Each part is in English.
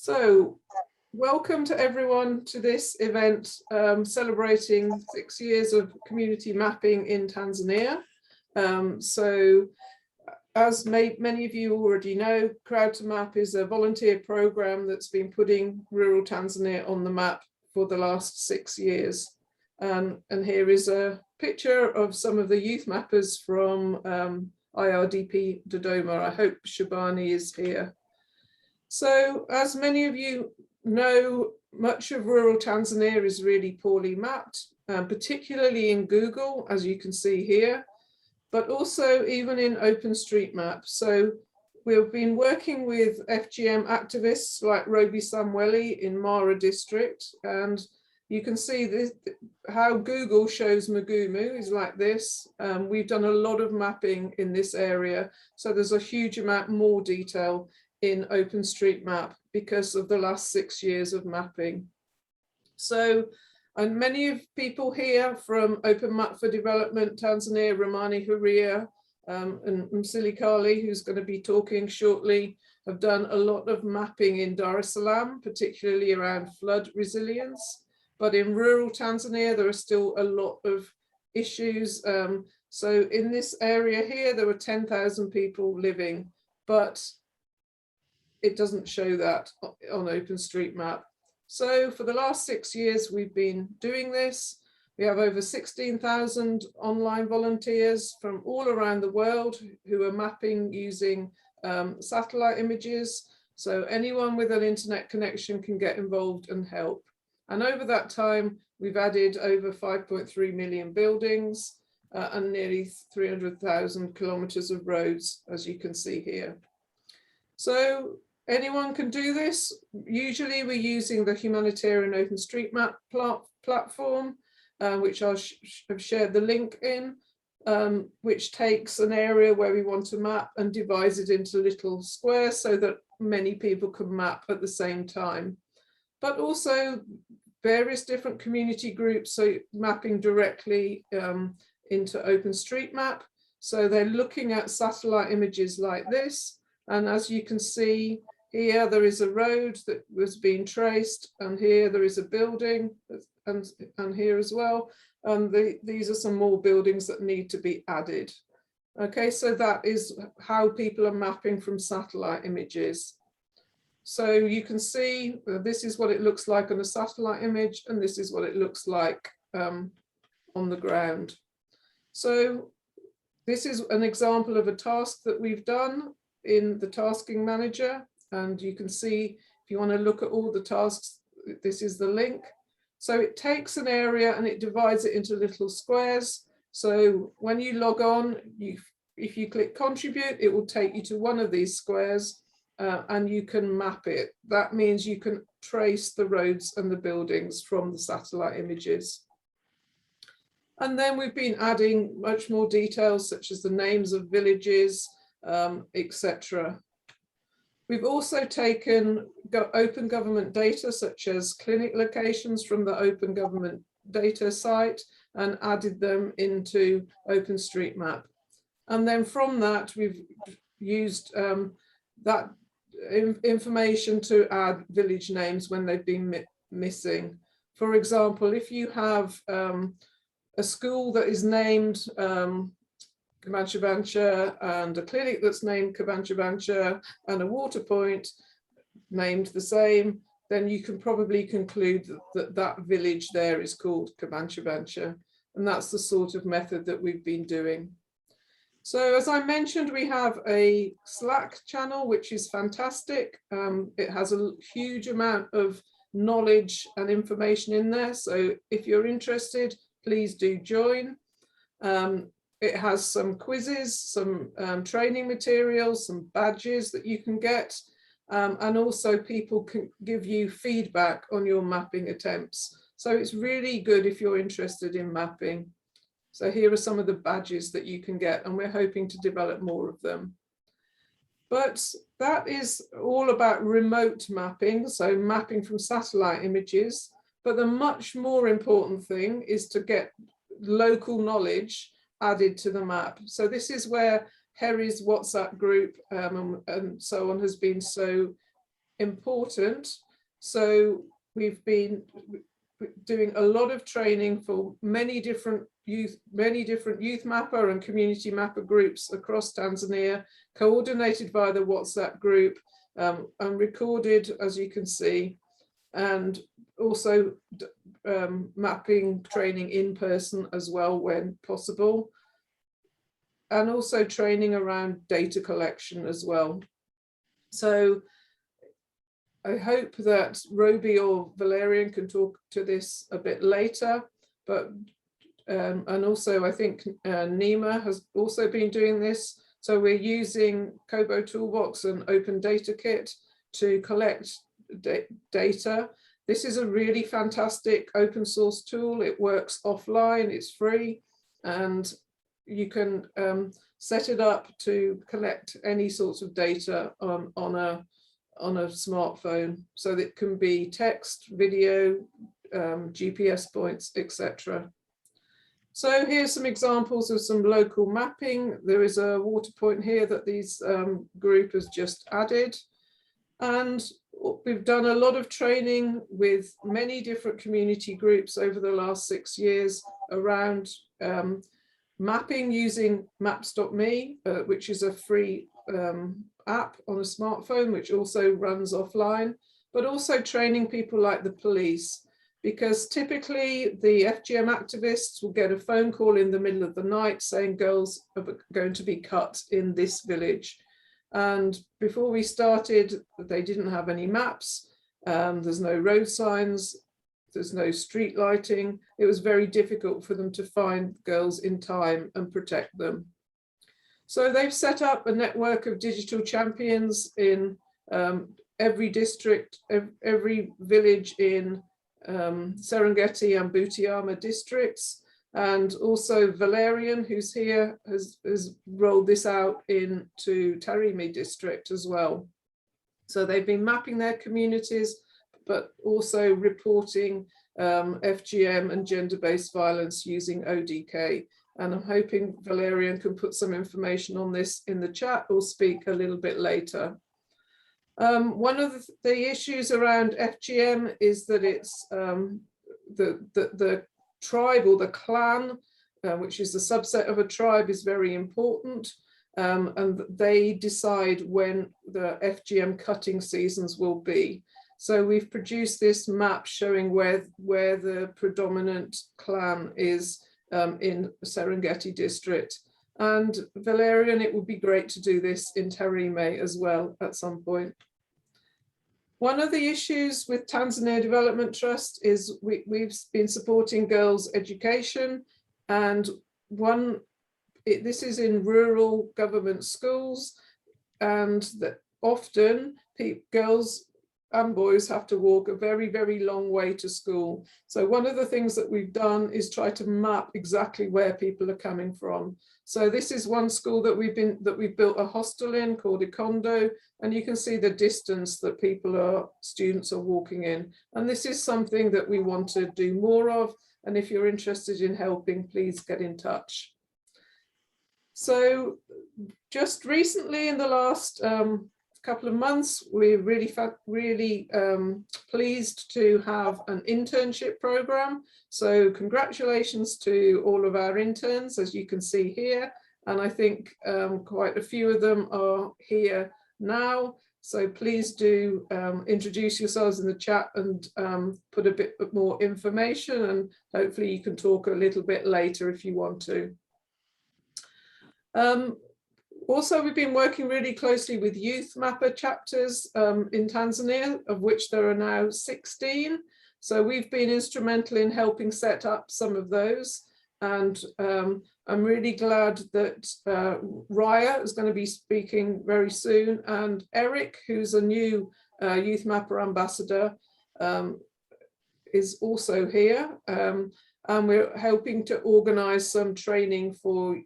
So, welcome to everyone to this event celebrating 6 years of community mapping in Tanzania. As many of you already know, Crowd2Map is a volunteer program that's been putting rural Tanzania on the map for the last 6 years. And here is a picture of some of the youth mappers from IRDP Dodoma. I hope Shabani is here. So, as many of you know, much of rural Tanzania is really poorly mapped, particularly in Google, as you can see here, but also even in OpenStreetMap. So we've been working with FGM activists like Rhobi Samwelly in Mara district, and you can see this, how Google shows Mugumu is like this. We've done a lot of mapping in this area, so there's a huge amount more detail in OpenStreetMap because of the last 6 years of mapping. So, and many of people here from Open Map for Development Tanzania, Ramani Huria and Msilikale, who's going to be talking shortly, have done a lot of mapping in Dar es Salaam, particularly around flood resilience. But in rural Tanzania, there are still a lot of issues. So in this area here, there were 10,000 people living, but it doesn't show that on OpenStreetMap. So for the last 6 years, we've been doing this. We have over 16,000 online volunteers from all around the world who are mapping using satellite images. So anyone with an internet connection can get involved and help. And over that time, we've added over 5.3 million buildings and nearly 300,000 kilometers of roads, as you can see here. So anyone can do this. Usually we're using the humanitarian OpenStreetMap platform, which I'll have shared the link in, which takes an area where we want to map and divides it into little squares so that many people can map at the same time. But also various different community groups, so mapping directly into OpenStreetMap. So they're looking at satellite images like this. And as you can see, here there is a road that was being traced, and here there is a building, and here as well. And these are some more buildings that need to be added. Okay, so that is how people are mapping from satellite images. So you can see this is what it looks like on a satellite image, and this is what it looks like on the ground. So this is an example of a task that we've done in the tasking manager. And you can see, if you want to look at all the tasks, this is the link. So it takes an area and it divides it into little squares. So when you log on, if you click contribute, it will take you to one of these squares and you can map it. That means you can trace the roads and the buildings from the satellite images. And then we've been adding much more details, such as the names of villages, etc. We've also taken open government data, such as clinic locations from the Open Government Data site, and added them into OpenStreetMap. And then from that, we've used that information to add village names when they've been missing. For example, if you have a school that is named Kabanchabancha, and a clinic that's named Kabanchabancha, and a water point named the same, then you can probably conclude that that village there is called Kabanchabancha. And that's the sort of method that we've been doing. So as I mentioned, we have a Slack channel, which is fantastic. It has a huge amount of knowledge and information in there. So if you're interested, please do join. It has some quizzes, some training materials, some badges that you can get, and also people can give you feedback on your mapping attempts. So it's really good if you're interested in mapping. So here are some of the badges that you can get, and we're hoping to develop more of them. But that is all about remote mapping, so mapping from satellite images. But the much more important thing is to get local knowledge added to the map. So this is where Harry's WhatsApp group and so on has been so important. So we've been doing a lot of training for many different Youthmapper and community mapper groups across Tanzania, coordinated by the WhatsApp group, and recorded, as you can see, and also mapping training in person as well when possible, and also training around data collection as well. So I hope that Rhobi or Valerian can talk to this a bit later, but and also I think Neema has also been doing this. So we're using Kobo Toolbox and Open Data Kit to collect data. This is a really fantastic open source tool. It works offline, it's free, and you can set it up to collect any sorts of data on a smartphone. So that can be text, video, GPS points, etc. So here's some examples of some local mapping. There is a water point here that this group has just added. And we've done a lot of training with many different community groups over the last 6 years around mapping using maps.me, which is a free app on a smartphone, which also runs offline, but also training people like the police, because typically the FGM activists will get a phone call in the middle of the night saying girls are going to be cut in this village. And before we started, they didn't have any maps. There's no road signs. There's no street lighting. It was very difficult for them to find girls in time and protect them. So they've set up a network of digital champions in every district, every village in Serengeti and Butiama districts. And also Valerian, who's here, has rolled this out into Tarime district as well. So they've been mapping their communities, but also reporting FGM and gender-based violence using ODK. And I'm hoping Valerian can put some information on this in the chat or speak a little bit later. One of the issues around FGM is that it's the tribe or the clan, which is the subset of a tribe, is very important. And they decide when the FGM cutting seasons will be. So we've produced this map showing where the predominant clan is in Serengeti district. And Valerian, it would be great to do this in Tarime as well at some point. One of the issues with Tanzania Development Trust is we've been supporting girls' education, and this is in rural government schools, and that often girls and boys have to walk a very, very long way to school. So one of the things that we've done is try to map exactly where people are coming from. So this is one school that we've built a hostel in called Ikondo, and you can see the distance that students are walking in. And this is something that we want to do more of. And if you're interested in helping, please get in touch. So just recently, in the last couple of months, we're really pleased to have an internship program. So congratulations to all of our interns, as you can see here. And I think quite a few of them are here now. So please do introduce yourselves in the chat and put a bit more information, and hopefully you can talk a little bit later if you want to. Also, we've been working really closely with Youthmapper chapters in Tanzania, of which there are now 16. So we've been instrumental in helping set up some of those. And I'm really glad that Raya is going to be speaking very soon. And Eric, who's a new Youthmapper Ambassador, is also here. And we're helping to organize some training for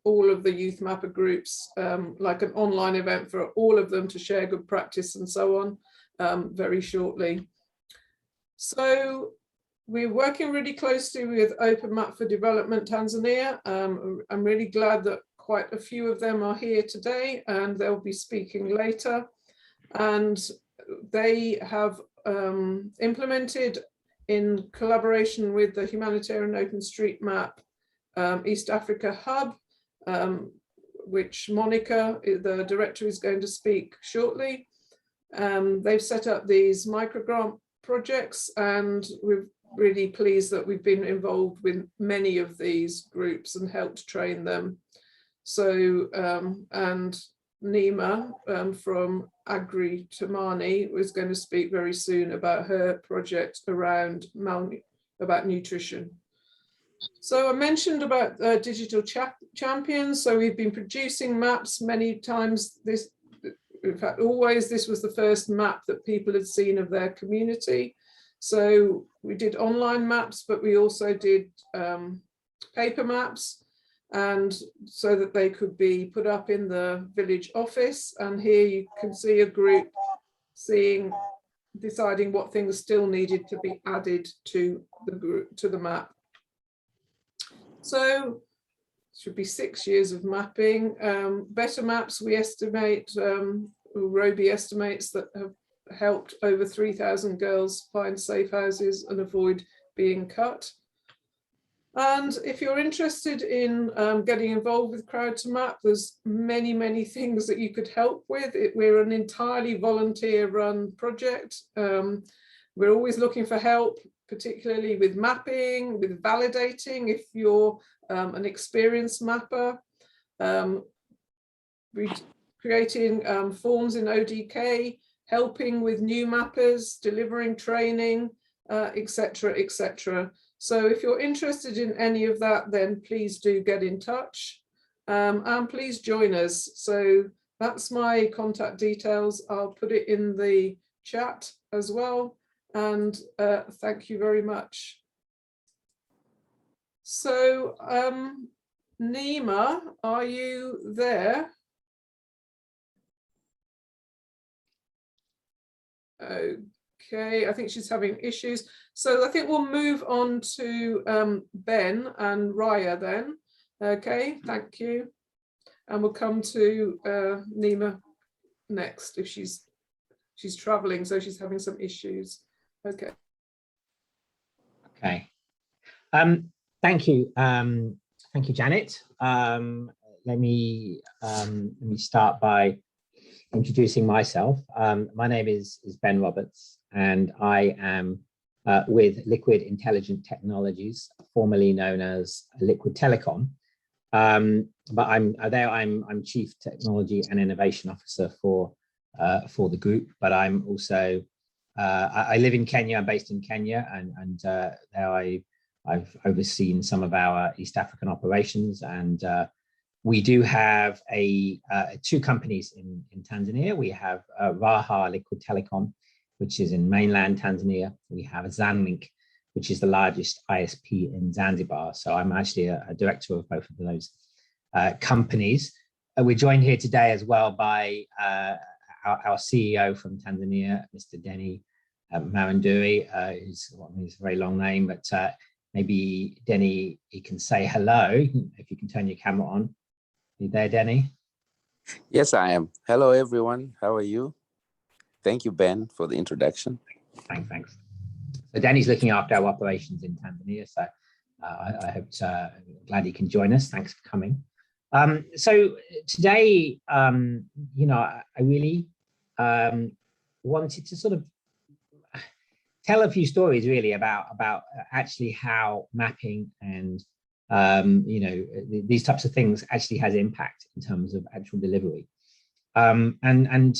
all of the Youthmapper groups, like an online event for all of them to share good practice and so on very shortly. So we're working really closely with Open Map for Development Tanzania. I'm really glad that quite a few of them are here today, and they'll be speaking later. And they have implemented, in collaboration with the Humanitarian OpenStreetMap East Africa Hub, which Monica, the director, is going to speak shortly. They've set up these microgrant projects, and we're really pleased that we've been involved with many of these groups and helped train them. So, and Neema from Agri Thamani was going to speak very soon about her project around nutrition. So I mentioned about digital champions. So we've been producing maps many times. This, in fact, always this was the first map that people had seen of their community. So we did online maps, but we also did paper maps, and so that they could be put up in the village office. And here you can see a group deciding what things still needed to be added to the group, to the map. So should be 6 years of mapping. Better maps, we estimate, Rhobi estimates, that have helped over 3,000 girls find safe houses and avoid being cut. And if you're interested in getting involved with Crowd2Map, there's many, many things that you could help with. We're an entirely volunteer-run project. We're always looking for help, particularly with mapping, with validating if you're an experienced mapper, creating forms in ODK, helping with new mappers, delivering training, etc., etc. So if you're interested in any of that, then please do get in touch, and please join us. So that's my contact details. I'll put it in the chat as well. And thank you very much. So Neema, are you there? Okay, I think she's having issues. So I think we'll move on to Ben and Raya then. Okay, thank you. And we'll come to Neema next if she's traveling, so she's having some issues. Okay. Okay. Thank you. Thank you, Janet. Let me start by introducing myself. My name is Ben Roberts, and I am with Liquid Intelligent Technologies, formerly known as Liquid Telecom. But I'm Chief Technology and Innovation Officer for the group. But I'm also I live in Kenya. I'm based in Kenya, and there I've overseen some of our East African operations, and we do have two companies in Tanzania. We have Raha Liquid Telecom, which is in mainland Tanzania. We have Zanlink, which is the largest ISP in Zanzibar. So I'm actually a director of both of those companies. We're joined here today as well by our CEO from Tanzania, Mr. Denny Maranduri, who's a very long name, but maybe Denny, you can say hello if you can turn your camera on. Are you there, Denny? Yes, I am. Hello, everyone. How are you? Thank you, Ben, for the introduction. Thanks. So Denny's looking after our operations in Tanzania, so I hope glad he can join us. Thanks for coming. So today, you know, I really wanted to sort of tell a few stories really about actually how mapping and you know, these types of things actually has impact in terms of actual delivery. And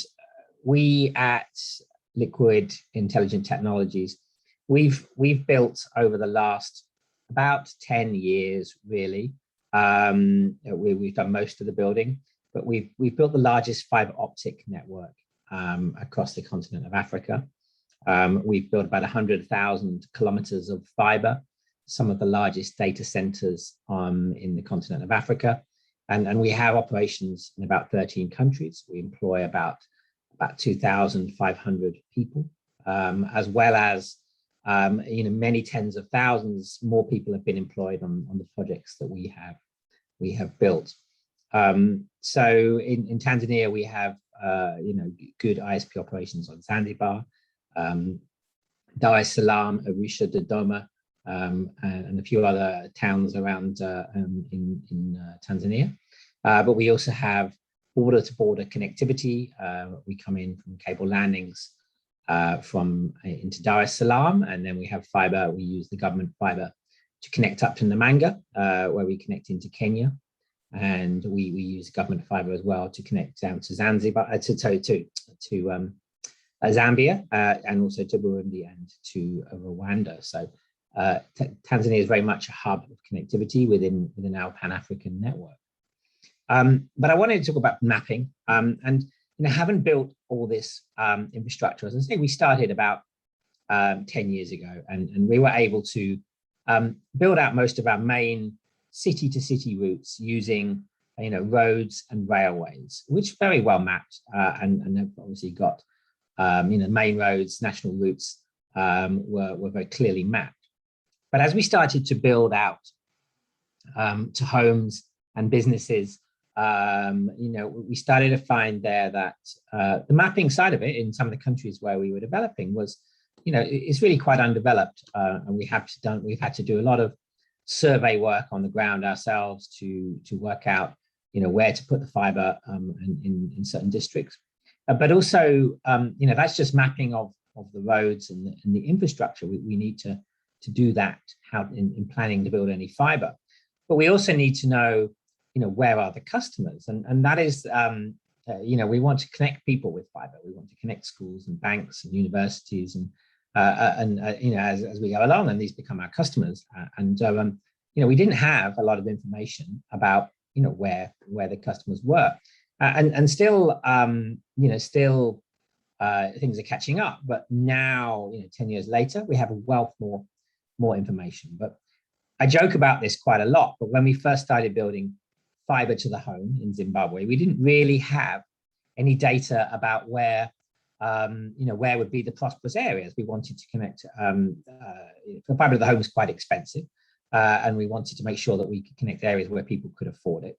we at Liquid Intelligent Technologies, we've built over the last about 10 years really. We've done most of the building, but we've built the largest fiber optic network across the continent of Africa. We've built about 100,000 kilometers of fiber, some of the largest data centers in the continent of Africa. And we have operations in about 13 countries. We employ about 2,500 people, as well as you know, many tens of thousands more people have been employed on the projects that we have built. So in Tanzania, we have good ISP operations on Zanzibar, Dar es Salaam, Arusha, Dodoma, and a few other towns around in Tanzania. But we also have border-to-border connectivity. We come in from cable landings into Dar es Salaam, and then we have fiber. We use the government fiber to connect up to Namanga, where we connect into Kenya, and we use government fiber as well to connect down to Zanzibar, to Zambia, and also to Burundi and to Rwanda. So Tanzania is very much a hub of connectivity within our Pan-African network. But I wanted to talk about mapping, and having built all this infrastructure, as I say, we started about 10 years ago, and we were able to build out most of our main city-to-city routes using roads and railways, which very well mapped, and they've obviously got main roads, national routes were very clearly mapped. But as we started to build out to homes and businesses, we started to find there that the mapping side of it in some of the countries where we were developing was, it's really quite undeveloped, and we've had to do a lot of survey work on the ground ourselves to work out, where to put the fiber in certain districts. But also, that's just mapping of the roads and the infrastructure. We need to do that in planning to build any fiber. But we also need to know, where are the customers? And that is, we want to connect people with fiber. We want to connect schools and banks and universities and as we go along, and these become our customers. We didn't have a lot of information about, where the customers were. And still, things are catching up. But now, 10 years later, we have a wealth more information. But I joke about this quite a lot. But when we first started building fiber to the home in Zimbabwe, we didn't really have any data about where would be the prosperous areas. We wanted to connect. Fiber to the home is quite expensive, and we wanted to make sure that we could connect areas where people could afford it.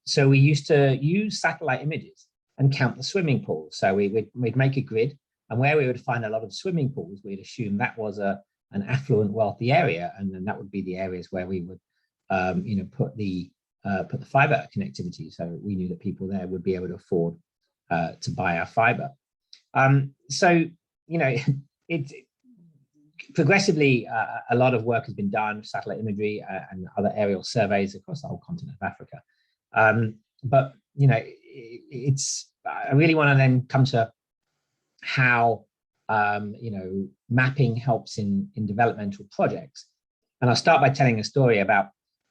So we used to use satellite images and count the swimming pools. So we'd make a grid, and where we would find a lot of swimming pools, we'd assume that was an affluent, wealthy area, and then that would be the areas where we would, put the fiber connectivity. So we knew that people there would be able to afford to buy our fiber. Progressively, a lot of work has been done, satellite imagery and other aerial surveys across the whole continent of Africa. But I really want to then come to how mapping helps in developmental projects. And I'll start by telling a story about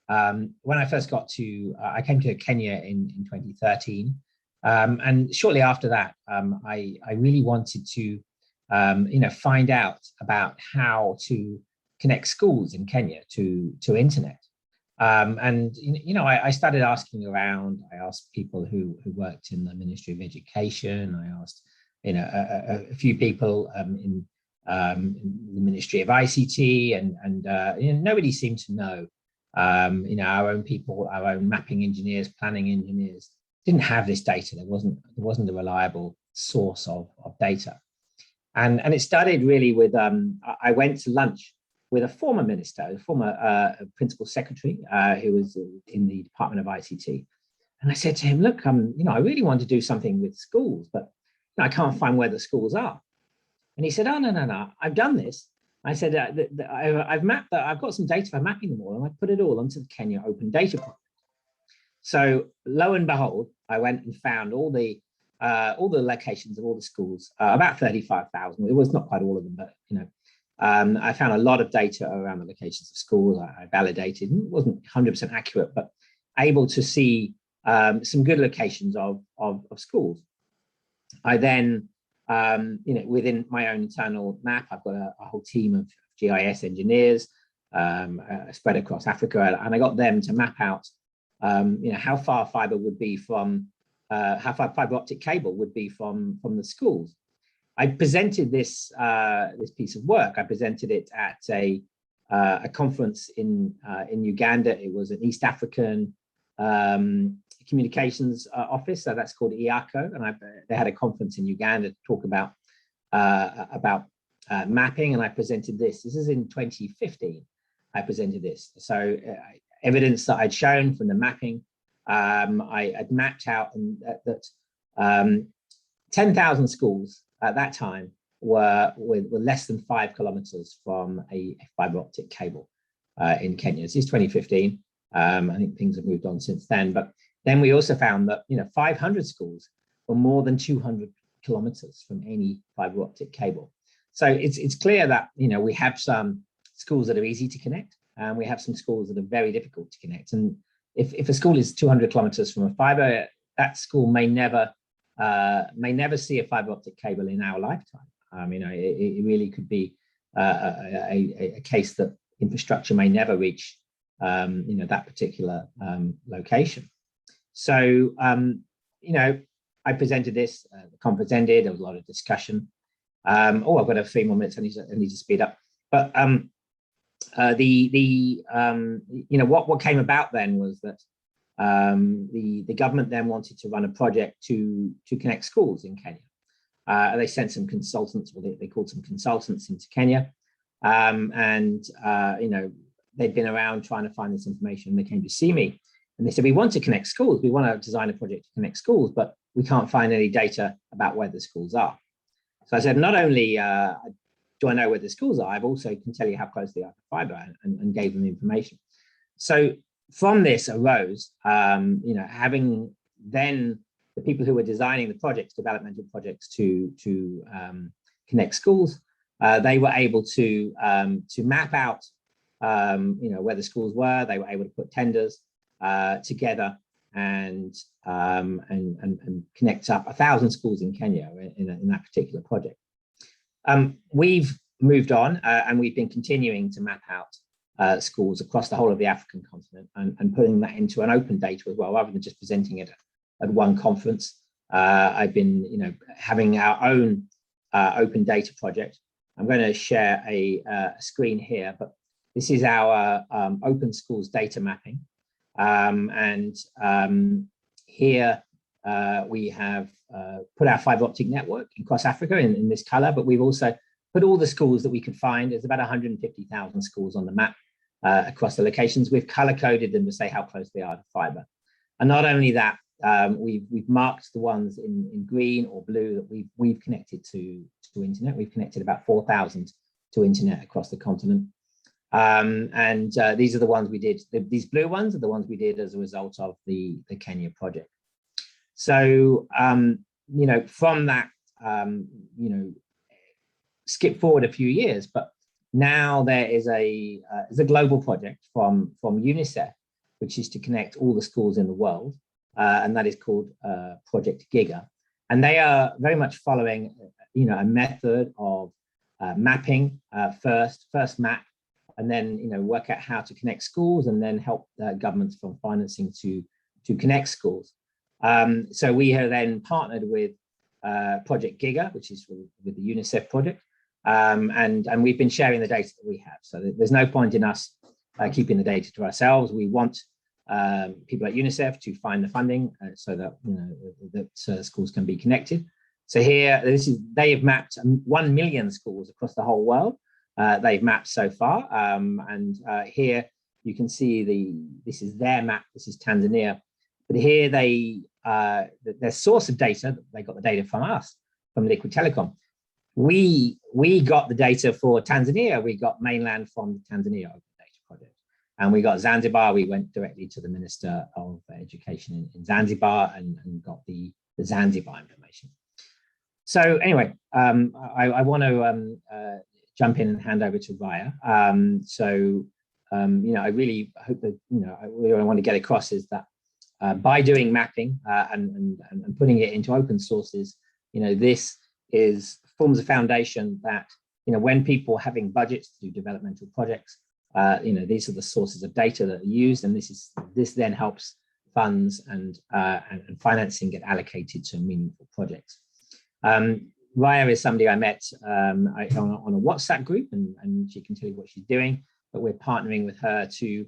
when I first I came to Kenya in 2013. And shortly after that, I really wanted to, find out about how to connect schools in Kenya to internet. I started asking around. I asked people who worked in the Ministry of Education. I asked, a few people in the Ministry of ICT, and nobody seemed to know. Our own people, our own mapping engineers, planning engineers didn't have this data. There wasn't a reliable source of data. And it started really with, I went to lunch with a former minister, a former principal secretary who was in the Department of ICT. And I said to him, look, I really want to do something with schools, but I can't find where the schools are. And he said, oh, no, I've done this. I said, I've mapped that. I've got some data for mapping them all, and I put it all onto the Kenya Open Data Project. So lo and behold, I went and found all the locations of all the schools, about 35,000. It was not quite all of them, but I found a lot of data around the locations of schools. I validated, and it wasn't 100% accurate, but able to see some good locations of schools. I then, within my own internal map, I've got a whole team of GIS engineers spread across Africa, and I got them to map out, how far fiber would be from, how far fiber optic cable would be from the schools. I presented this piece of work. I presented it at a conference in Uganda. It was an East African communications office, so that's called IACO, and they had a conference in Uganda to talk about mapping, and I presented this. This is in 2015. I presented this. So evidence that I'd shown from the mapping, I had mapped out that 10,000 schools at that time were less than 5 kilometers from a fiber optic cable in Kenya. This is 2015. I think things have moved on since then, but then we also found that 500 schools were more than 200 kilometers from any fiber optic cable. So it's clear that we have some schools that are easy to connect, and we have some schools that are very difficult to connect. And if a school is 200 kilometers from a fiber, that school may never see a fiber optic cable in our lifetime. It really could be a case that infrastructure may never reach that particular location. So I presented this. The conference ended. There was a lot of discussion. I've got a few more minutes. I need to speed up. But what came about then was that the government then wanted to run a project to connect schools in Kenya. They sent some consultants, or they called some consultants into Kenya, they'd been around trying to find this information. They came to see me, and they said, we want to connect schools. We want to design a project to connect schools, but we can't find any data about where the schools are. So I said, not only do I know where the schools are, I've also can tell you how close they are to fiber, and gave them the information. So from this arose, having then the people who were designing the projects, developmental projects to connect schools, they were able to map out where the schools were. They were able to put tenders together and connect up 1,000 schools in Kenya in that particular project. We've moved on, and we've been continuing to map out schools across the whole of the African continent, and putting that into an open data as well, rather than just presenting it at one conference. I've been having our own open data project. I'm going to share a screen here, but this is our open schools data mapping. Here we have put our fiber optic network across Africa in this color, but we've also put all the schools that we could find. There's about 150,000 schools on the map across the locations. We've color coded them to say how close they are to fiber. And not only that, we've marked the ones in green or blue that we've connected to internet. We've connected about 4,000 to internet across the continent. These are the ones we did. These blue ones are the ones we did as a result of the Kenya project. So, from that, skip forward a few years, but now there is a global project from UNICEF, which is to connect all the schools in the world, and that is called Project Giga. And they are very much following, a method of mapping first map, and then work out how to connect schools, and then help governments from financing to connect schools. So we have then partnered with Project Giga, which is with the UNICEF project, and we've been sharing the data that we have. So there's no point in us keeping the data to ourselves. We want people at UNICEF to find the funding so that schools can be connected. So here, they have mapped 1 million schools across the whole world. They've mapped so far, here you can see this is their map. This is Tanzania, but here their source of data, they got the data from us, from Liquid Telecom. We got the data for Tanzania. We got mainland from the Tanzania Open Data Project, and we got Zanzibar. We went directly to the Minister of Education in Zanzibar and got the Zanzibar information. So anyway, I want to jump in and hand over to Raya. I really hope that, what I want to get across is that by doing mapping and putting it into open sources, this forms a foundation that, when people are having budgets to do developmental projects, these are the sources of data that are used, and this then helps funds and financing get allocated to meaningful projects. Raya is somebody I met on a WhatsApp group, and she can tell you what she's doing, but we're partnering with her to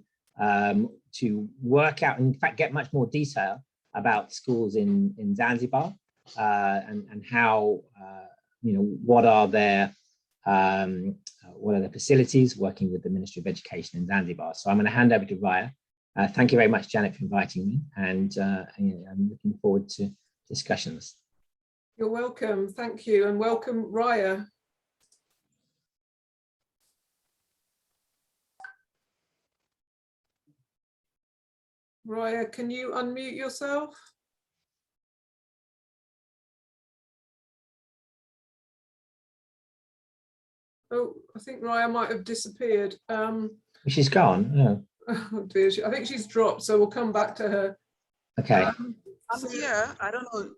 work out, and in fact, get much more detail about schools in Zanzibar and how, what are their facilities working with the Ministry of Education in Zanzibar. So I'm going to hand over to Raya. Thank you very much, Janet, for inviting me, and I'm looking forward to discussions. You're welcome. Thank you, and welcome, Raya. Raya, can you unmute yourself? Oh, I think Raya might have disappeared. She's gone. Oh. Oh dear, I think she's dropped, so we'll come back to her. Okay. I'm here. I don't know.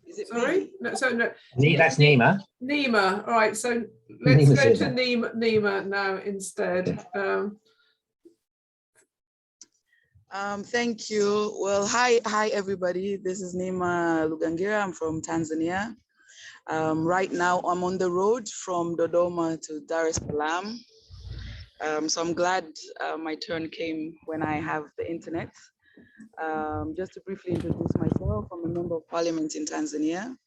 Is it sorry? me? No, so no. That's Neema. Neema. All right. So let's Neema's go to Neema now instead. Thank you. Well, hi everybody. This is Neema Lugangira. I'm from Tanzania. Right now, I'm on the road from Dodoma to Dar es Salaam. So I'm glad my turn came when I have the internet. Just to briefly introduce myself, I'm a member of parliament in Tanzania,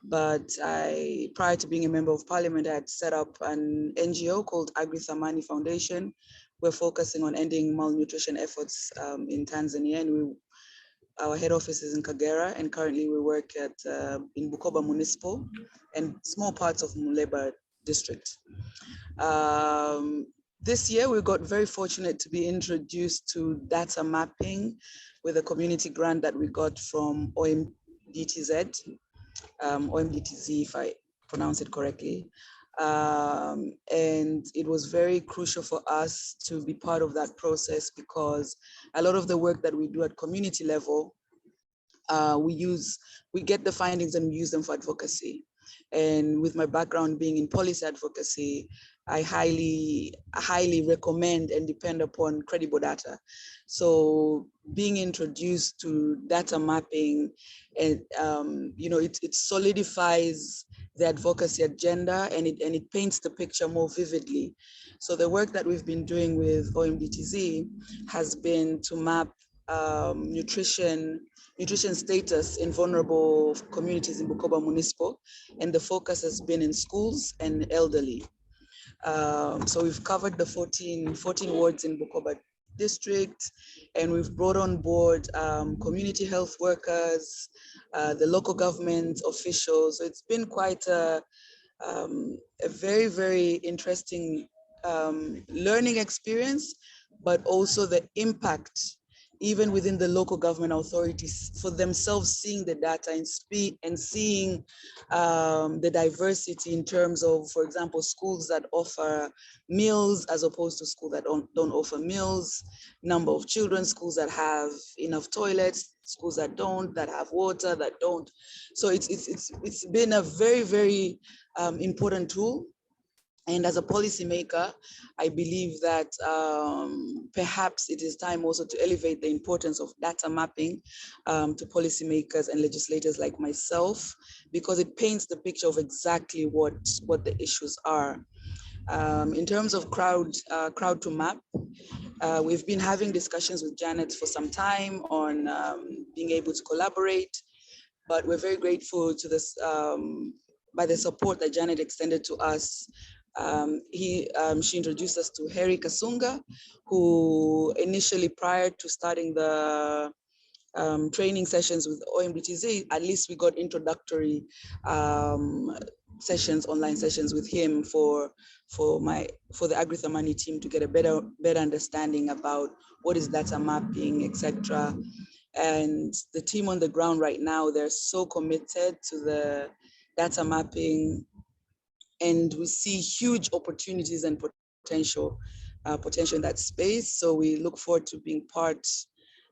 but prior to being a member of parliament, I had set up an NGO called Agri Thamani Foundation. We're focusing on ending malnutrition efforts in Tanzania, and our head office is in Kagera, and currently we work in Bukoba Municipal and small parts of Muleba district. This year, we got very fortunate to be introduced to data mapping with a community grant that we got from OMDTZ, OMDTZ, if I pronounce it correctly. And it was very crucial for us to be part of that process because a lot of the work that we do at community level, we get the findings and we use them for advocacy. And with my background being in policy advocacy, I highly recommend and depend upon credible data. So being introduced to data mapping, and it solidifies the advocacy agenda, and it paints the picture more vividly. So the work that we've been doing with OMDTZ has been to map nutrition status in vulnerable communities in Bukoba Municipal, and the focus has been in schools and elderly. So we've covered the 14 wards in Bukoba district, and we've brought on board community health workers, the local government officials. So it's been quite a very, very interesting learning experience, but also the impact even within the local government authorities for themselves, seeing the data and seeing the diversity in terms of, for example, schools that offer meals as opposed to schools that don't offer meals, number of children, schools that have enough toilets, schools that don't, that have water, that don't. So it's been a very, very important tool. And as a policymaker, I believe that perhaps it is time also to elevate the importance of data mapping to policymakers and legislators like myself, because it paints the picture of exactly what the issues are. In terms of Crowd2Map, we've been having discussions with Janet for some time on being able to collaborate, but we're very grateful to this by the support that Janet extended to us. She introduced us to Harry Kasunga, who initially, prior to starting the training sessions with OMDTZ, at least we got introductory sessions, online sessions with him for the Agri Thamani team to get a better understanding about what is data mapping, etc. And the team on the ground right now, they're so committed to the data mapping, and we see huge opportunities and potential in that space. So we look forward to being part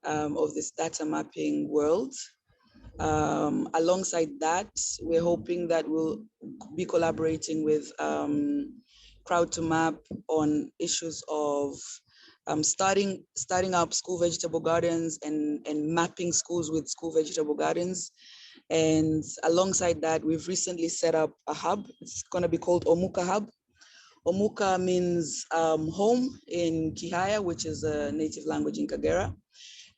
of this data mapping world. Alongside that, we're hoping that we'll be collaborating with Crowd2Map on issues of starting up school vegetable gardens and mapping schools with school vegetable gardens. And alongside that, we've recently set up a hub. It's going to be called Omuka Hub. Omuka means home in Kihaya, which is a native language in Kagera.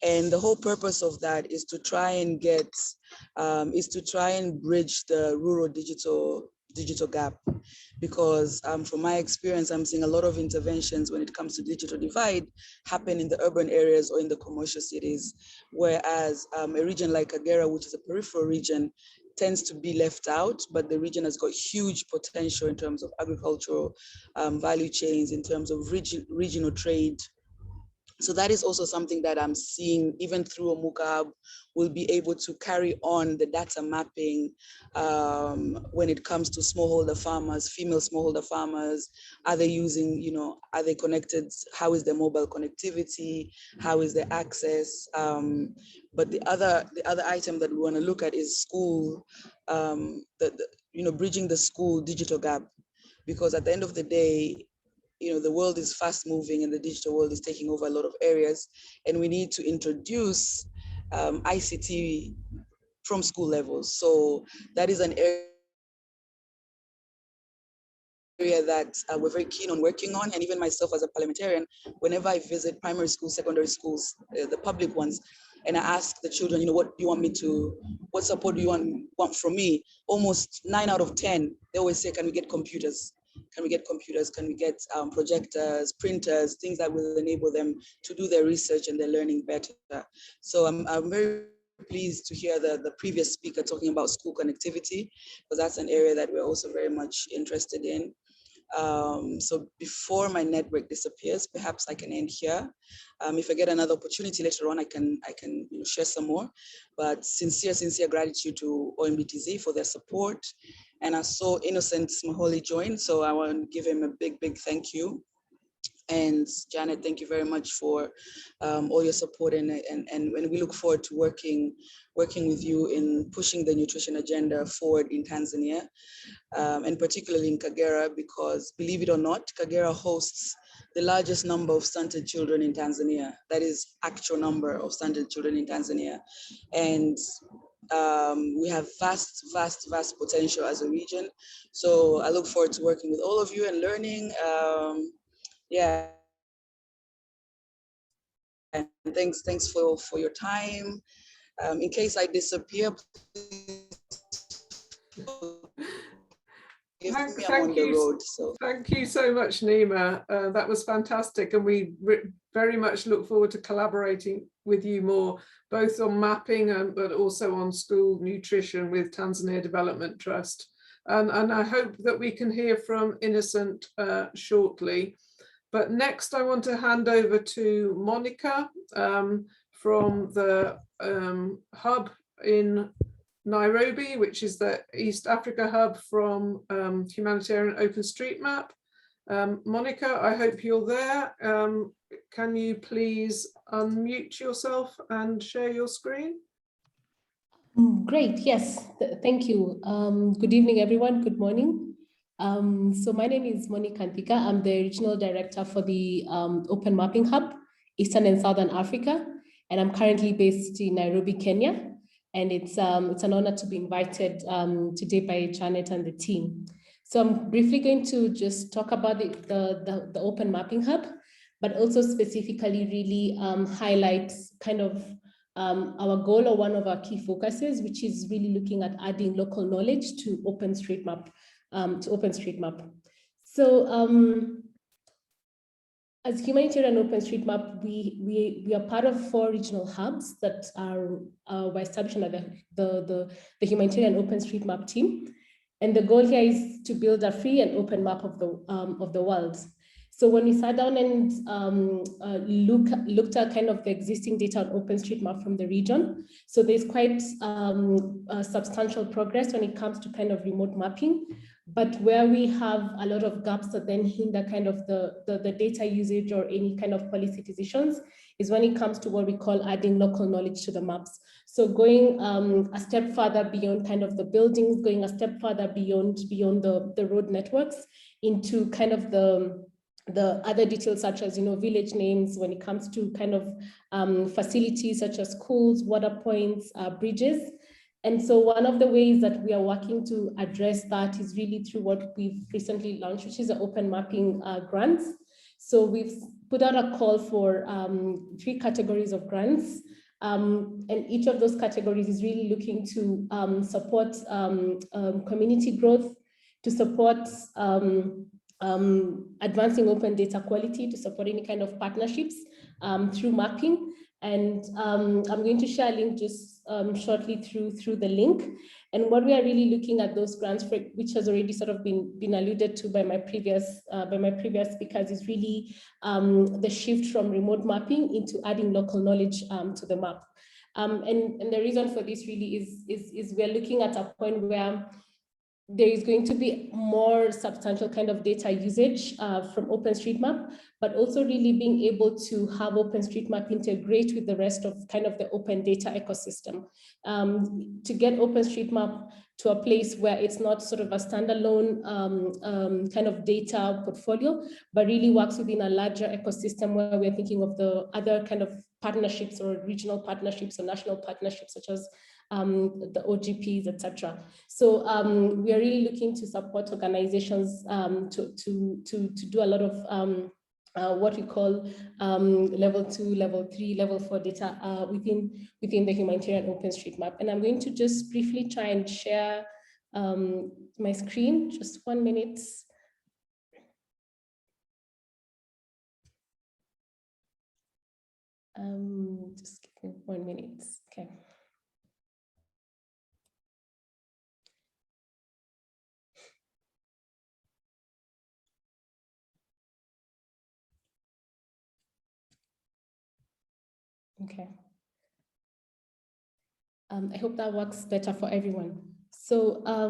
And the whole purpose of that is to try and bridge the rural digital gap, because from my experience, I'm seeing a lot of interventions when it comes to digital divide happen in the urban areas or in the commercial cities, whereas a region like Kagera, which is a peripheral region, tends to be left out, but the region has got huge potential in terms of agricultural value chains, in terms of regional trade. So that is also something that I'm seeing, even through Omuka Hub, we'll be able to carry on the data mapping when it comes to smallholder farmers, female smallholder farmers. Are they using, are they connected? How is their mobile connectivity? How is their access? But the other item that we want to look at is school, bridging the school digital gap, because at the end of the day, the world is fast moving and the digital world is taking over a lot of areas, and we need to introduce ICT from school levels. So that is an area that we're very keen on working on. And even myself as a parliamentarian, whenever I visit primary schools, secondary schools, the public ones, and I ask the children, what support do you want from me? Almost 9 out of 10, they always say, can we get computers? Can we get computers? Can we get projectors, printers, things that will enable them to do their research and their learning better? So I'm very pleased to hear the previous speaker talking about school connectivity, because that's an area that we're also very much interested in. So before my network disappears, perhaps I can end here. If I get another opportunity later on, I can share some more. But sincere gratitude to OMDTZ for their support. And I saw Innocent Smaholi join, so I want to give him a big thank you. And Janet, thank you very much for all your support, and we look forward to working with you in pushing the nutrition agenda forward in Tanzania, and particularly in Kagera, because believe it or not, Kagera hosts the largest number of stunted children in Tanzania. That is actual number of stunted children in Tanzania. And we have vast potential as a region. So I look forward to working with all of you and learning. Yeah, and thanks for your time. In case I disappear, please Thank you so much, Neema. That was fantastic, and we very much look forward to collaborating with you more, both on mapping but also on school nutrition with Tanzania Development Trust. And I hope that we can hear from Innocent shortly. But next, I want to hand over to Monica from the hub in Nairobi, which is the East Africa hub from Humanitarian OpenStreetMap. Monica, I hope you're there. Can you please unmute yourself and share your screen? Great, yes, thank you. Good evening, everyone. Good morning. So my name is Monica Nthiga. I'm the Regional Director for the Open Mapping Hub, Eastern and Southern Africa, and I'm currently based in Nairobi, Kenya. And it's an honor to be invited today by Janet and the team. So I'm briefly going to just talk about the Open Mapping Hub, but also specifically really highlight kind of our goal, or one of our key focuses, which is really looking at adding local knowledge to OpenStreetMap. So as Humanitarian OpenStreetMap, we are part of 4 regional hubs that were established under the Humanitarian OpenStreetMap team. And the goal here is to build a free and open map of the world. So when we sat down and looked at kind of the existing data on OpenStreetMap from the region, so there's quite substantial progress when it comes to kind of remote mapping. But where we have a lot of gaps that then hinder kind of the data usage or any kind of policy decisions is when it comes to what we call adding local knowledge to the maps. So going a step further beyond kind of the buildings, going a step further beyond the road networks into kind of the other details such as, village names when it comes to kind of facilities such as schools, water points, bridges. And so one of the ways that we are working to address that is really through what we've recently launched, which is the open mapping grants. So we've put out a call for 3 categories of grants. And each of those categories is really looking to support community growth, to support advancing open data quality, to support any kind of partnerships through mapping. And I'm going to share a link just shortly through the link. And what we are really looking at those grants for, which has already sort of been alluded to by my previous speakers, is really the shift from remote mapping into adding local knowledge to the map. And the reason for this really is we're looking at a point where there is going to be more substantial kind of data usage from OpenStreetMap, but also really being able to have OpenStreetMap integrate with the rest of kind of the open data ecosystem. To get OpenStreetMap to a place where it's not sort of a standalone kind of data portfolio, but really works within a larger ecosystem where we're thinking of the other kind of partnerships or regional partnerships or national partnerships, such as the OGPs, etc. So we are really looking to support organizations to do a lot of what we call level 2, level 3, level 4 data within the humanitarian OpenStreetMap. And I'm going to just briefly try and share my screen, just 1 minute. Just give me 1 minute, okay. Okay. I hope that works better for everyone. So, I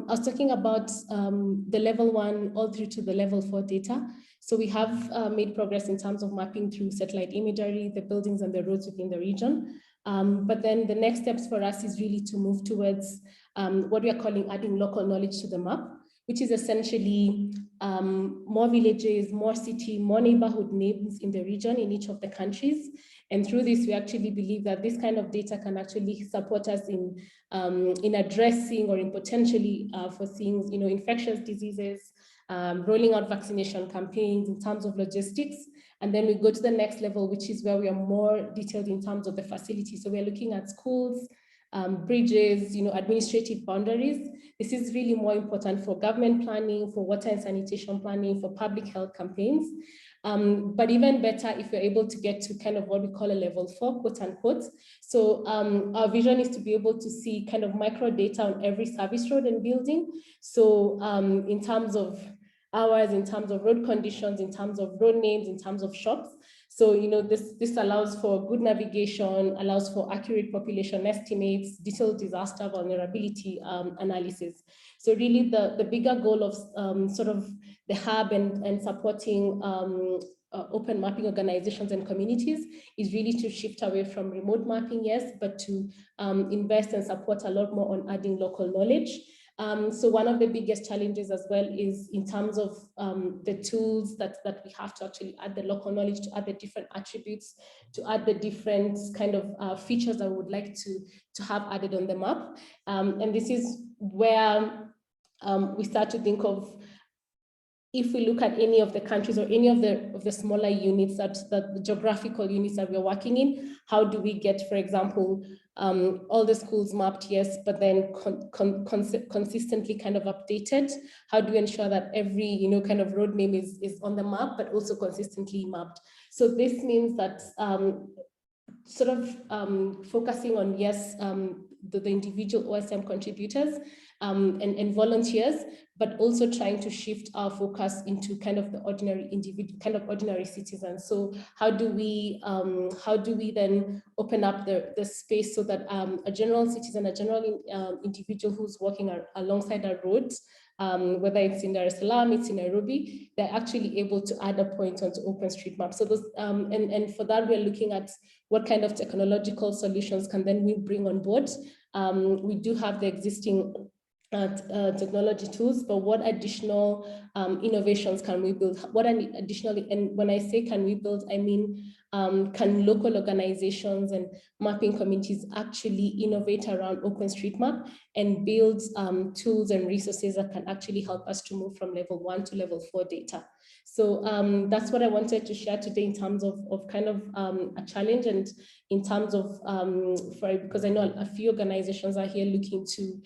was talking about the level 1 all through to the level 4 data. So we have made progress in terms of mapping through satellite imagery, the buildings and the roads within the region. But then the next steps for us is really to move towards what we are calling adding local knowledge to the map, which is essentially more villages, more city, more neighborhood names in the region in each of the countries. And through this, we actually believe that this kind of data can actually support us in addressing or in potentially foreseeing, infectious diseases, rolling out vaccination campaigns in terms of logistics. And then we go to the next level, which is where we are more detailed in terms of the facility. So we're looking at schools, bridges, administrative boundaries. This is really more important for government planning, for water and sanitation planning, for public health campaigns. But even better if you're able to get to kind of what we call a level 4, quote unquote. So our vision is to be able to see kind of micro data on every service road and building. So in terms of hours, in terms of road conditions, in terms of road names, in terms of shops. So, this allows for good navigation, allows for accurate population estimates, detailed disaster vulnerability analysis. So really the bigger goal of sort of the hub and supporting open mapping organizations and communities is really to shift away from remote mapping, yes, but to invest and support a lot more on adding local knowledge. So one of the biggest challenges as well is in terms of the tools that we have to actually add the local knowledge, to add the different attributes, to add the different kind of features that we would like to have added on the map. And this is where we start to think of, if we look at any of the countries or any of the smaller units, that the geographical units that we're working in, how do we get, for example, all the schools mapped, yes, but then consistently kind of updated? How do we ensure that every kind of road name is on the map, but also consistently mapped? So this means that sort of focusing on, yes, the individual OSM contributors and volunteers, but also trying to shift our focus into kind of the ordinary individual, kind of ordinary citizens. So how do we then open up the space so that a general citizen, a general individual who's walking alongside our roads, whether it's in Dar es Salaam, it's in Nairobi, they're actually able to add a point onto OpenStreetMap. So those, and for that, we're looking at what kind of technological solutions can then we bring on board. We do have the existing technology tools, but what additional innovations can we build? What additionally, and when I say can we build, I mean can local organizations and mapping communities actually innovate around OpenStreetMap and build tools and resources that can actually help us to move from level 1 to level 4 data. So that's what I wanted to share today in terms of kind of a challenge, and in terms of, because I know a few organizations are here looking to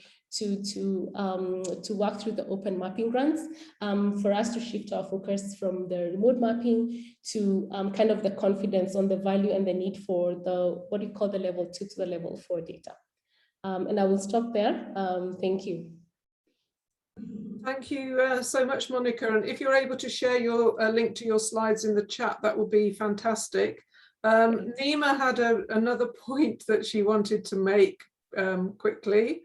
work through the open mapping grants, for us to shift our focus from the remote mapping to kind of the confidence on the value and the need for the, what you call the level 2 to the level 4 data. And I will stop there. Thank you. Thank you so much, Monica. And if you're able to share your link to your slides in the chat, that would be fantastic. Neema had another point that she wanted to make quickly.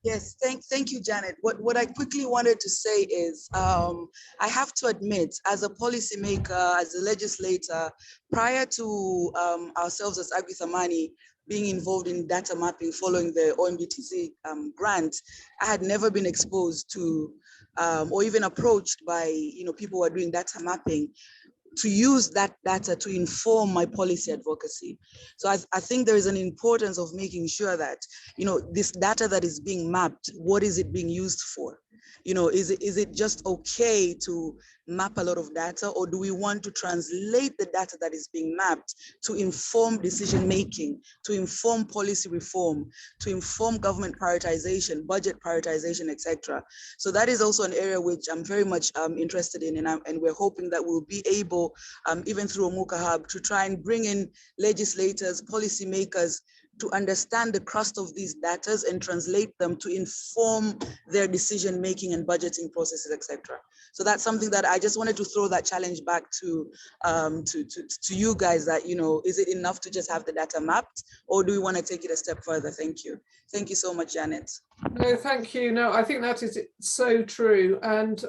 Yes, thank you, Janet. What I quickly wanted to say is, I have to admit, as a policymaker, as a legislator, prior to ourselves as Agri Thamani being involved in data mapping following the OMDTZ grant, I had never been exposed to or even approached by people who are doing data mapping to use that data to inform my policy advocacy. So I think there is an importance of making sure that, this data that is being mapped, what is it being used for? Is it just okay to map a lot of data, or do we want to translate the data that is being mapped to inform decision-making, to inform policy reform, to inform government prioritization, budget prioritization, etc. So that is also an area which I'm very much interested in, and we're hoping that we'll be able, even through Omuka Hub, to try and bring in legislators, policymakers, to understand the crust of these data and translate them to inform their decision-making and budgeting processes, etc. So that's something that I just wanted to throw that challenge back to you guys, that, is it enough to just have the data mapped, or do we want to take it a step further? Thank you. Thank you so much, Janet. No, thank you. No, I think that is so true. And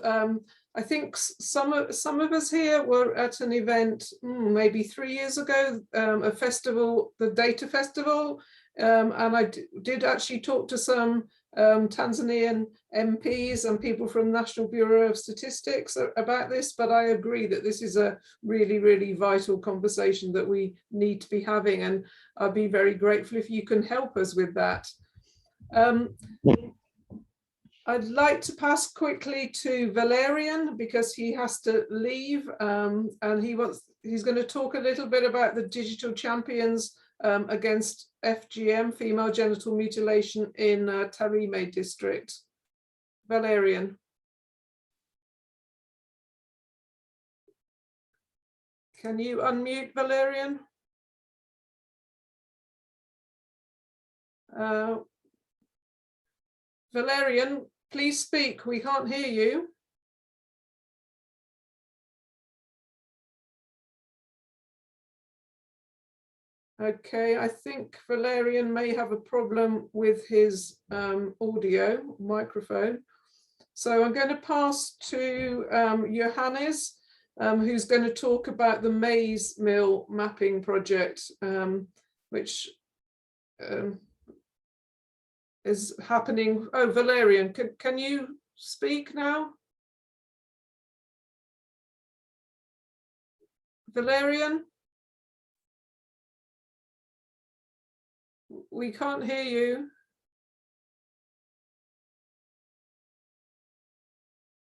I think some of us here were at an event maybe 3 years ago, a festival, the Data Festival, and I did actually talk to some Tanzanian MPs and people from National Bureau of Statistics about this, but I agree that this is a really, really vital conversation that we need to be having, and I'll be very grateful if you can help us with that. I'd like to pass quickly to Valerian because he has to leave, and he's going to talk a little bit about the digital champions against FGM, female genital mutilation, in Tarime district. Valerian. Can you unmute, Valerian? Valerian, please speak. We can't hear you. Okay, I think Valerian may have a problem with his audio microphone. So I'm going to pass to Johannes, who's going to talk about the maize mill mapping project, which is happening. Oh, Valerian, can you speak now? Valerian? We can't hear you.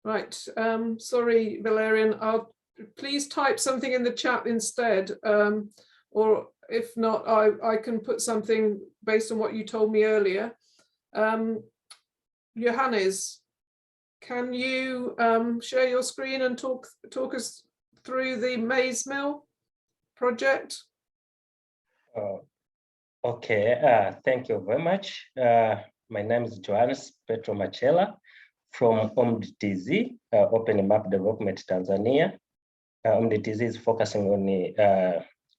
Right, sorry, Valerian, please type something in the chat instead, or if not, I can put something based on what you told me earlier. Johannes, can you share your screen and talk us through the maize mill project? Okay, thank you very much. My name is Johannes Petro from OMDTZ, OpenStreetMap Development Tanzania. OMDTZ is focusing on the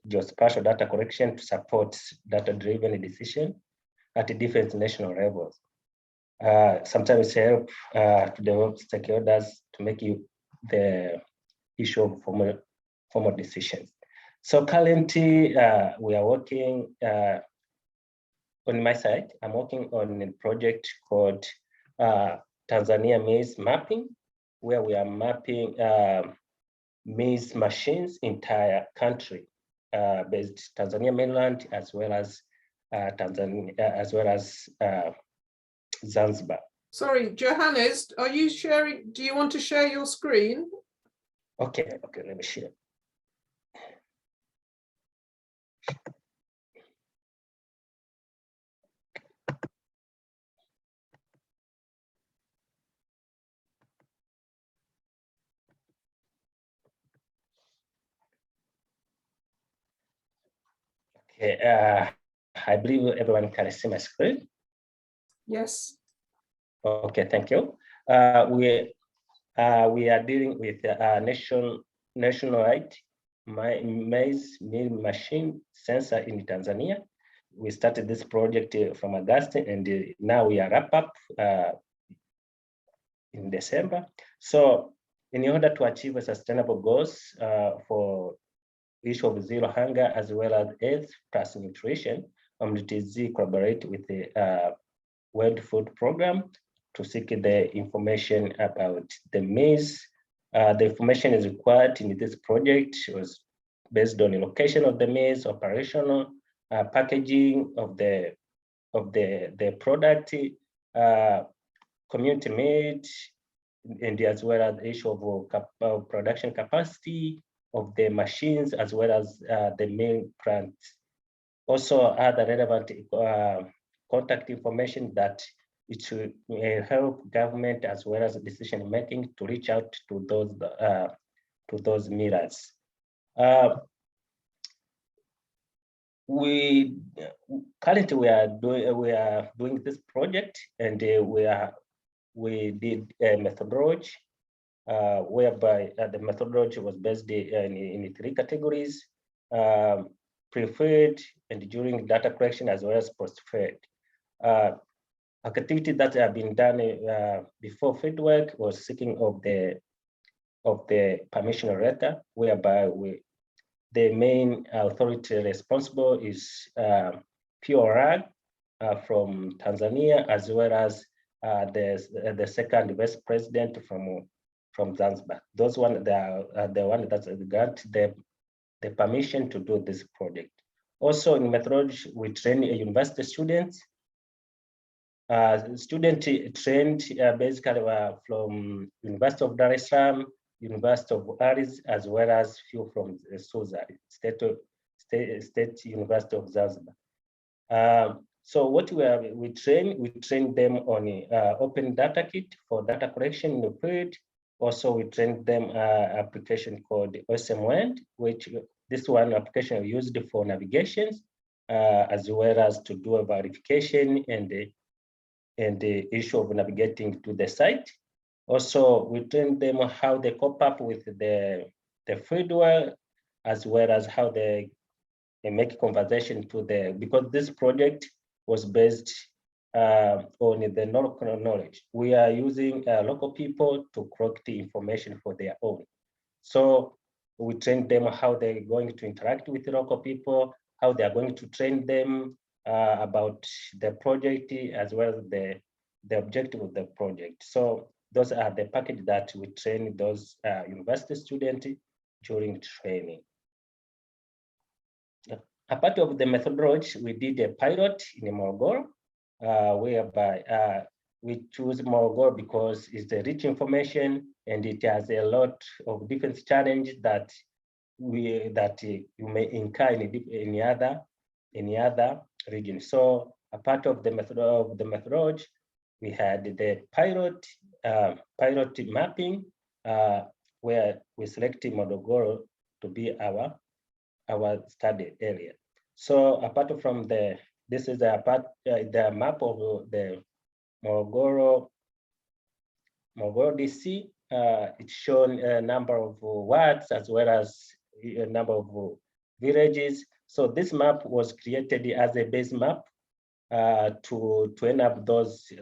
geospatial data collection to support data-driven decision at different national levels. Sometimes help to develop stakeholders to make the issue of formal decisions. So currently, we are working on my side. I'm working on a project called Tanzania maize mapping, where we are mapping maize machines entire country. based Tanzania mainland, as well as Tanzania, as well as Zanzibar. Sorry, Johannes, are you sharing? Do you want to share your screen? Okay, let me share. Okay, I believe everyone can see my screen. Yes. Okay, thank you. We are dealing with nationwide maize milling machine sensor in Tanzania. We started this project from August, and now we are wrap up in December. So in order to achieve a sustainable goals for issue of zero hunger as well as health plus nutrition, OMDTZ collaborate with the World Food Program to seek the information about the maize. The information is required in this project was based on the location of the maize, operational packaging of the product, community made, and as well as the issue of production capacity of the machines, as well as the main plant. Also, other relevant contact information that it should help government as well as decision making to reach out to those mirrors. We currently are doing this project, and we did a methodology whereby the methodology was based in 3 categories: pre-fed, and during data collection, as well as post-fed. Activity that have been done before field work was seeking of the permission letter, whereby the main authority responsible is PRAG from Tanzania, as well as the second vice president from Zanzibar. Those one, they are the one that grant the permission to do this project. Also in methodology, we train university students. Student trained basically from University of Dar es Salaam, University of Aris, as well as few from Suza, State University of Zanzibar. So what we train them on open data kit for data collection in the field. Also, we train them application called OSM, which this one application used for navigations, as well as to do a verification and the issue of navigating to the site. Also, we train them how they cope up with the fieldwork, as well as how they make conversation to because this project was based on the local knowledge. We are using local people to collect the information for their own. So we train them how they're going to interact with the local people, how they are going to train them about the project, as well as the objective of the project. So those are the package that we train those university students during training. A part of the methodology, we did a pilot in Morogoro, whereby we choose Morogoro because it's the rich information and it has a lot of different challenges that you may incur in any other region. So a part of the methodology, we had the pilot mapping, where we selected Morogoro to be our study area. So apart from this is the map of the Morogoro DC. It's shown a number of wards as well as a number of villages. So this map was created as a base map to enable those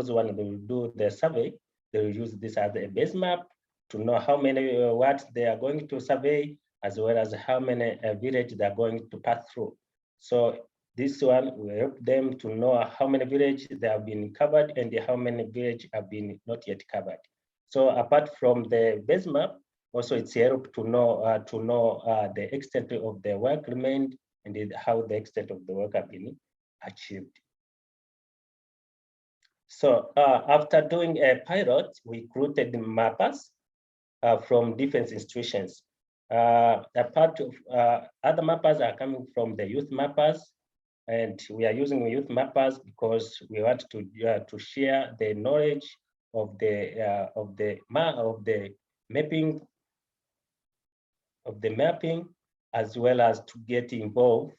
one that will do the survey. They will use this as a base map to know how many wards they are going to survey, as well as how many villages they are going to pass through. So this one will help them to know how many villages they have been covered and how many villages have been not yet covered. So apart from the base map, Also, it's helped to know the extent of the work remained and how the extent of the work have been achieved. So after doing a pilot, we recruited mappers from different institutions. A part of other mappers are coming from the youth mappers, and we are using youth mappers because we want to share the knowledge of the mapping, as well as to get involved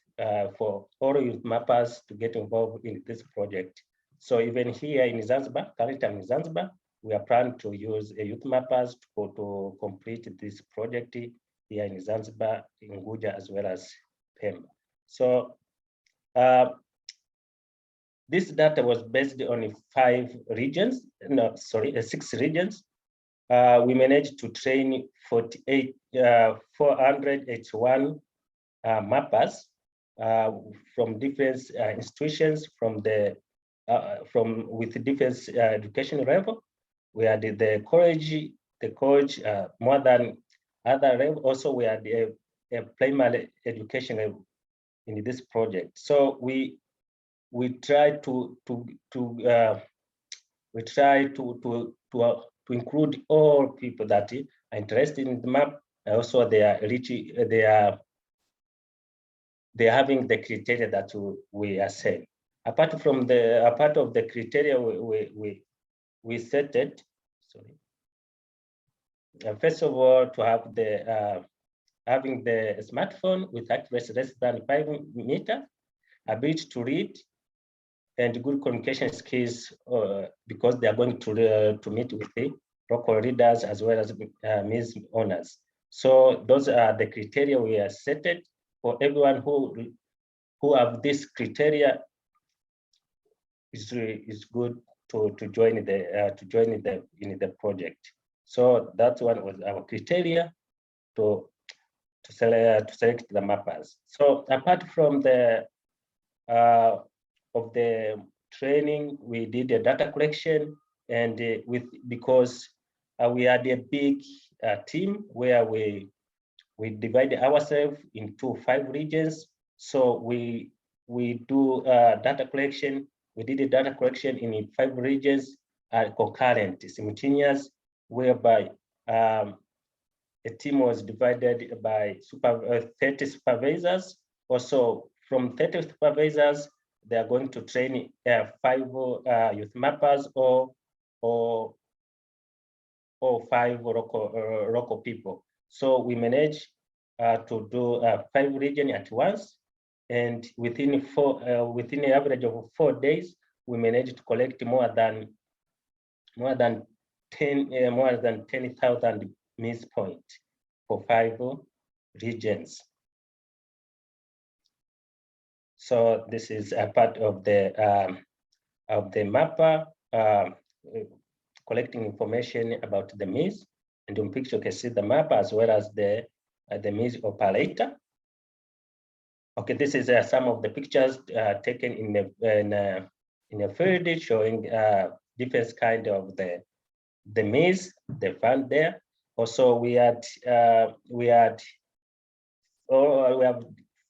for all youth mappers to get involved in this project. So even here in Zanzibar, currently I'm in Zanzibar, we are planning to use a youth mappers to complete this project here in Zanzibar, in Unguja, as well as Pemba. So this data was based on 6 regions. We managed to train 481 mappers from different institutions with different education level. We had the college, more than other level. Also, we had a primary education level in this project. So we try to include all people that are interested in the map. Also, they are having the criteria that we are saying. Apart of the criteria we set it. Sorry. First of all, to have having the smartphone with accuracy less than 5 meters, ability to read, and good communication skills, because they are going to meet with the local readers as well as maize owners. So those are the criteria we have set it for everyone who have this criteria. Is good to join in the project. So that one was our criteria to select the mappers. So apart from the of the training, we did a data collection, and because we had a big team where we divided ourselves into 5 regions. So we do data collection. We did a data collection in 5 regions, concurrent, simultaneous, whereby a team was divided by 30 supervisors. Also, from 30 supervisors, they are going to train 5 youth mappers or 5 local people. So we managed to do 5 regions at once, and within an average of 4 days, we managed to collect more than 10,000 maize points for 5 regions. So this is a part of the mapper collecting information about the maize, and in picture you can see the mapper as well as the maize operator. Okay, this is some of the pictures taken in a field showing different kind of the maize they found there. Also, we have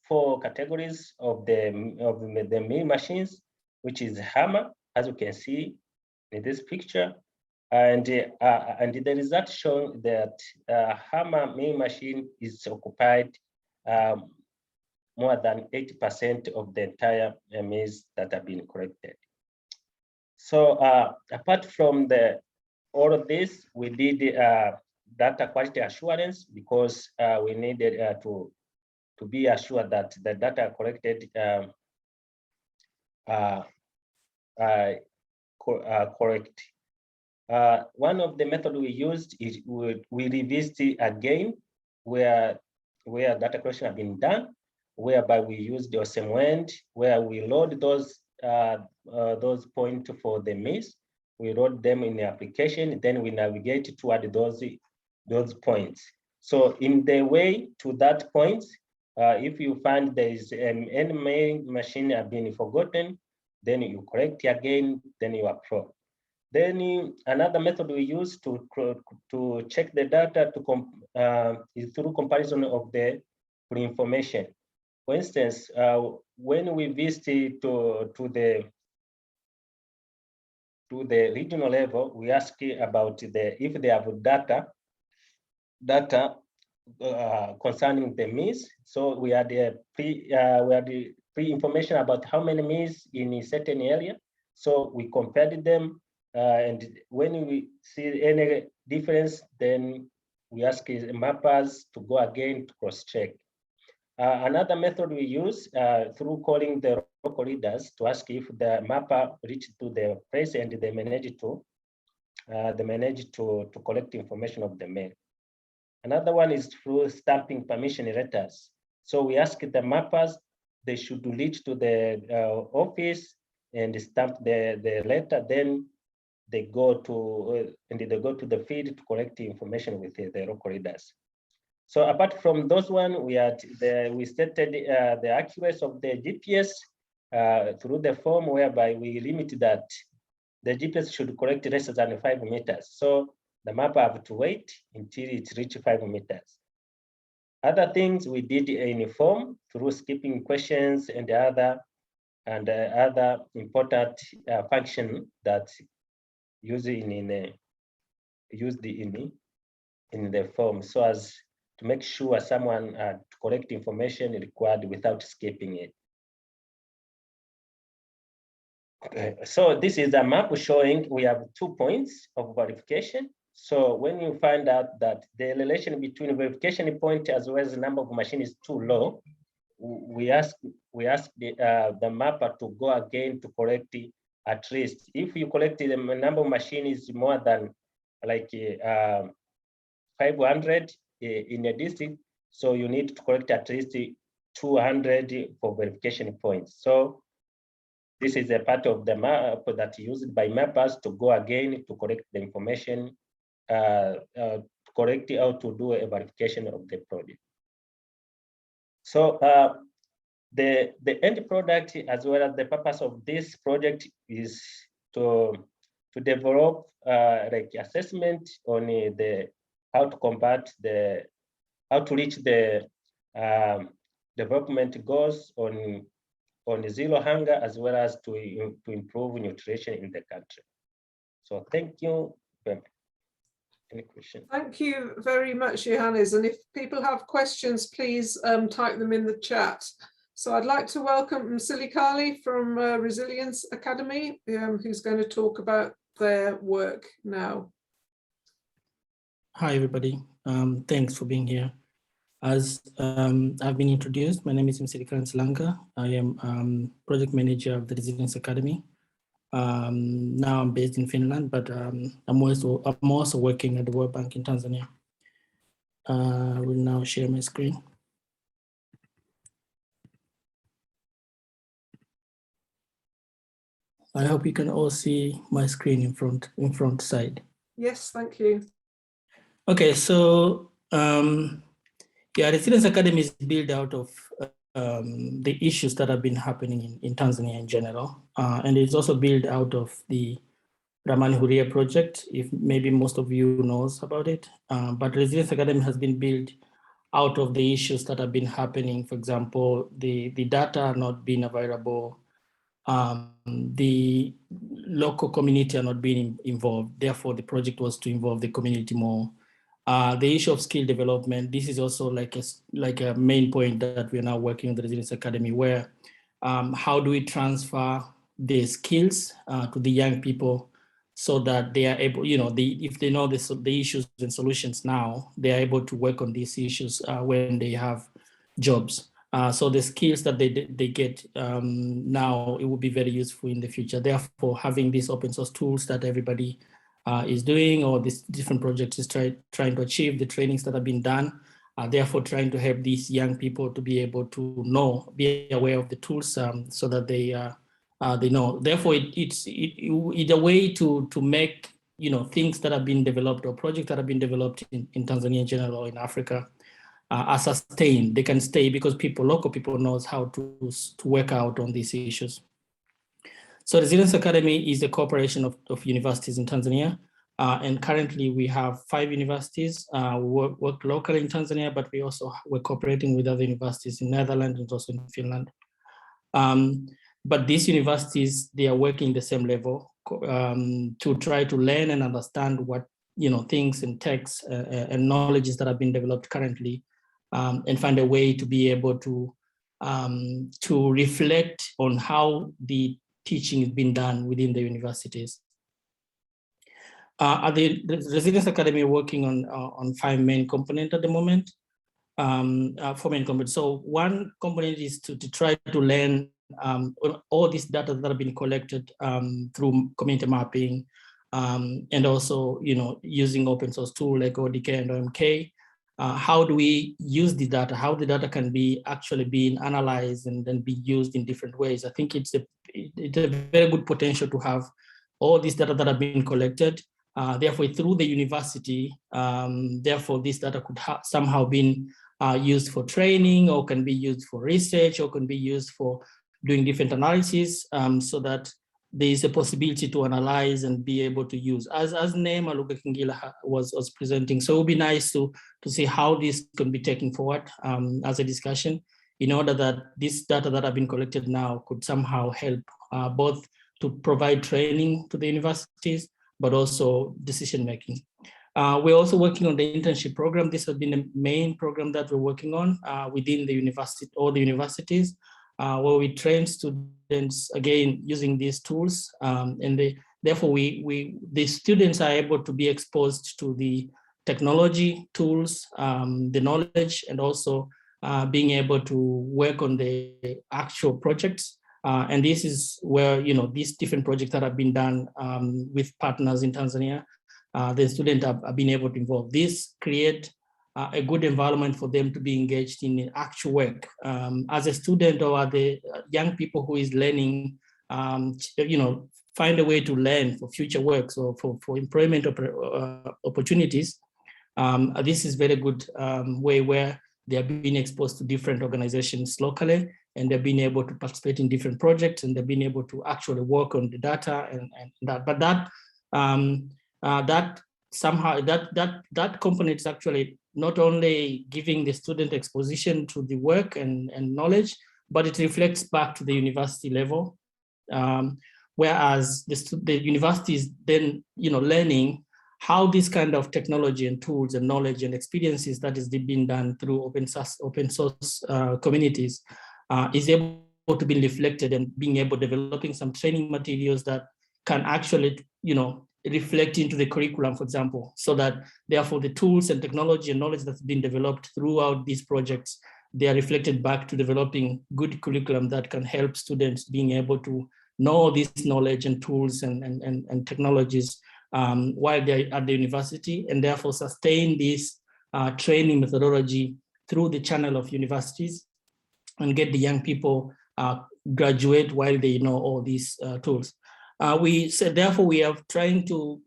4 categories of the milling machines, which is hammer, as you can see in this picture, and the result showing that hammer milling machine is occupied more than 80% of the entire maize that have been collected. So apart from all of this, we did data quality assurance, because we needed to be assured that the data collected correct. One of the methods we used is we revisited again where data collection had been done, whereby we used the OSM, where we load those points for the maize. We load them in the application, then we navigate toward those points. So in the way to that point, if you find there is any milling machine have been forgotten, then you correct again, then you approve. Then another method we use to check the data is through comparison of the information. For instance, when we visit to the regional level, we ask about if they have data concerning the maize. So we had pre-information about how many maize in a certain area. So we compared them, and when we see any difference, then we ask mappers to go again to cross-check. Another method we use through calling the local leaders to ask if the mapper reached to the place and they managed to collect information of the mail. Another one is through stamping permission letters. So we ask the mappers, they should reach to the office and stamp the letter, then they go to the field to collect the information with the local leaders. So apart from those one, we stated the accuracy of the GPS through the form whereby we limit that the GPS should collect less than 5 meters. So the mapper have to wait until it reaches 5 meters. Other things we did in a form through skipping questions and other important function that used in the form, so as to make sure someone to collect information required without skipping it. Okay. So this is a map showing we have 2 points of verification. So when you find out that the relation between verification point as well as the number of machines is too low, we ask the mapper to go again to collect at least. If you collect the number of machines is more than like 500 in a district, so you need to collect at least 200 for verification points. So this is a part of the map that used by mappers to go again to collect the information, correct how to do a verification of the project. So the end product, as well as the purpose of this project, is to develop like assessment on how to combat how to reach the development goals on zero hunger, as well as to improve nutrition in the country. So thank you. Any questions? Thank you very much, Johannes. And if people have questions, please type them in the chat. So I'd like to welcome Msilikale from Resilience Academy, who's going to talk about their work now. Hi, everybody. Thanks for being here. As I've been introduced, my name is Msilikale Msilanga. I am project manager of the Resilience Academy. Now I'm based in Finland, but I'm also working at the World Bank in Tanzania. I will now share my screen. I hope you can all see my screen in front side. Yes, thank you. Okay, so yeah, Resilience Academy is built out of the issues that have been happening in Tanzania in general, and it's also built out of the Ramani Huria project, if maybe most of you knows about it. But Resilience Academy has been built out of the issues that have been happening. For example, the data not being available, the local community are not being involved. Therefore, the project was to involve the community more. The issue of skill development, this is also like a main point that we are now working on the Resilience Academy, where how do we transfer the skills to the young people so that they are able, if they know the issues and solutions now, they are able to work on these issues when they have jobs. So the skills that they get now, it will be very useful in the future. Therefore, having these open source tools that everybody is doing, or these different projects is trying to achieve, the trainings that have been done, therefore trying to help these young people to be able to be aware of the tools so that they know. Therefore, it's a way to make things that have been developed, or projects that have been developed in Tanzania in general, or in Africa, are sustained. They can stay because local people knows how to work out on these issues. So Resilience Academy is a cooperation of universities in Tanzania. And currently we have 5 universities work locally in Tanzania, but we're cooperating with other universities in Netherlands and also in Finland. But these universities, they are working the same level to try to learn and understand what things and texts and knowledges that have been developed currently, and find a way to be able to reflect on how the teaching is being done within the universities. At the Resilience Academy, working on 5 main components at the moment. 4 main components. So one component is to try to learn all this data that have been collected through community mapping, and also using open source tool like ODK and OMK. How do we use the data? How the data can be actually being analyzed and then be used in different ways? I think it's a very good potential to have all this data that have been collected. Therefore, through the university, therefore this data could somehow been used for training, or can be used for research, or can be used for doing different analysis, so that there is a possibility to analyze and be able to use, as Neema Lugangira was presenting. So it would be nice to see how this can be taken forward as a discussion, in order that this data that have been collected now could somehow help both to provide training to the universities, but also decision making. We're also working on the internship program. This has been the main program that we're working on within the university, all the universities, where we train students, again, using these tools. And therefore, the students are able to be exposed to the technology tools, the knowledge, and also being able to work on the actual projects. And this is where, these different projects that have been done with partners in Tanzania, the students have been able to involve. This create a good environment for them to be engaged in actual work. As a student or the young people who is learning, find a way to learn for future work, so for employment opportunities. This is very good way where they are being exposed to different organizations locally, and they're being able to participate in different projects, and they're being able to actually work on the data and that. But that component is actually not only giving the student exposition to the work and knowledge, but it reflects back to the university level. Whereas the university is then learning how this kind of technology and tools and knowledge and experiences that is being done through open source communities is able to be reflected, and being able developing some training materials that can actually reflect into the curriculum, for example, so that therefore the tools and technology and knowledge that's been developed throughout these projects, they are reflected back to developing good curriculum that can help students being able to know this knowledge and tools and technologies while they're at the university, and therefore sustain this training methodology through the channel of universities, and get the young people graduate while they know all these tools. We said, therefore, we are trying to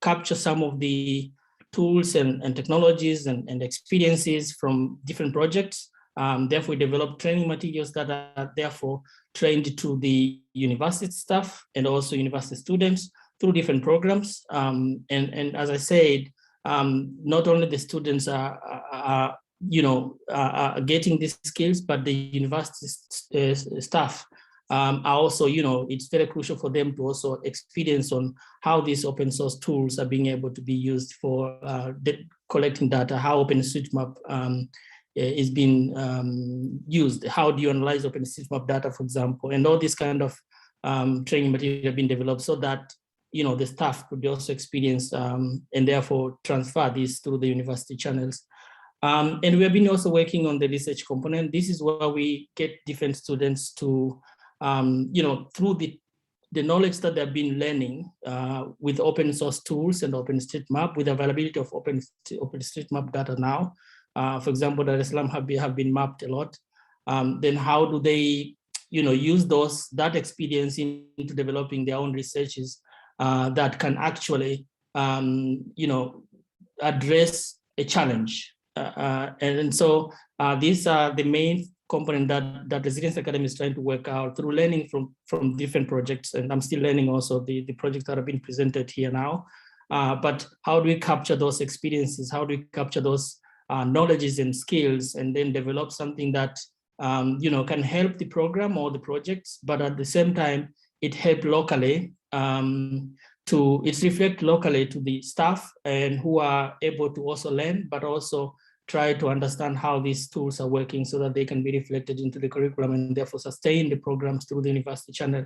capture some of the tools and technologies and experiences from different projects. Therefore, we develop training materials that are therefore trained to the university staff and also university students through different programs. And as I said, not only the students are getting these skills, but the university staff are also, it's very crucial for them to also experience on how these open source tools are being able to be used for collecting data, how OpenStreetMap is being used. How do you analyze OpenStreetMap data, for example, and all this kind of training material have been developed so that the staff could also experience and therefore transfer this through the university channels. And we have been also working on the research component. This is where we get different students to, through the knowledge that they've been learning with open source tools and OpenStreetMap, with availability of OpenStreetMap data now. For example, Dar es Salaam have been mapped a lot. Then how do they, use that experience into developing their own researches that can actually, address a challenge. And so these are the main component that Resilience Academy is trying to work out through learning from different projects. And I'm still learning also the projects that have been presented here now. But how do we capture those experiences? How do we capture those knowledges and skills, and then develop something that can help the program or the projects, but at the same time, it help locally it reflect locally to the staff and who are able to also learn, but also try to understand how these tools are working so that they can be reflected into the curriculum and therefore sustain the programs through the university channel.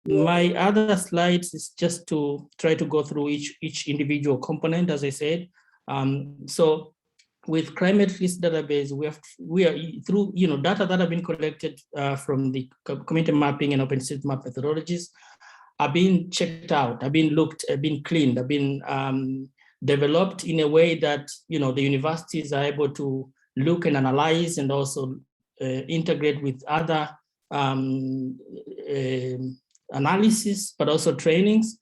My other slides is just to try to go through each individual component, as I said. So with climate risk database, we are through data that have been collected from the community mapping and OpenStreetMap methodologies are being checked out, have been looked, have been cleaned, have been developed in a way that the universities are able to look and analyze and also integrate with other analysis, but also trainings.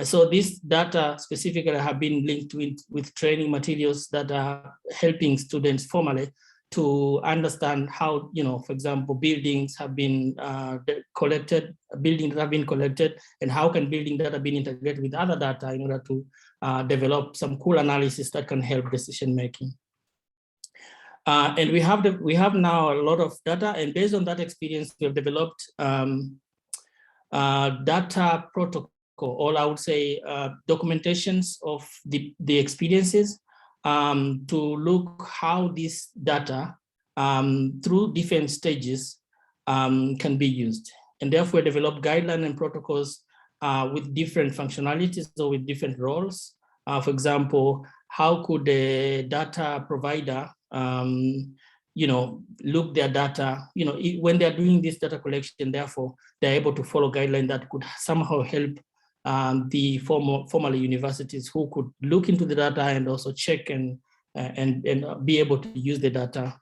So this data specifically have been linked with training materials that are helping students formally to understand how, for example, buildings have been collected, and how can building data be integrated with other data in order to develop some cool analysis that can help decision making. And we have now a lot of data, and based on that experience, we have developed data protocol, or I would say documentations of the experiences to look how this data through different stages can be used. And therefore develop guidelines and protocols with different functionalities or with different roles. For example, how could a data provider look their data, when they're doing this data collection, therefore they're able to follow guidelines that could somehow help the formal universities who could look into the data and also check and be able to use the data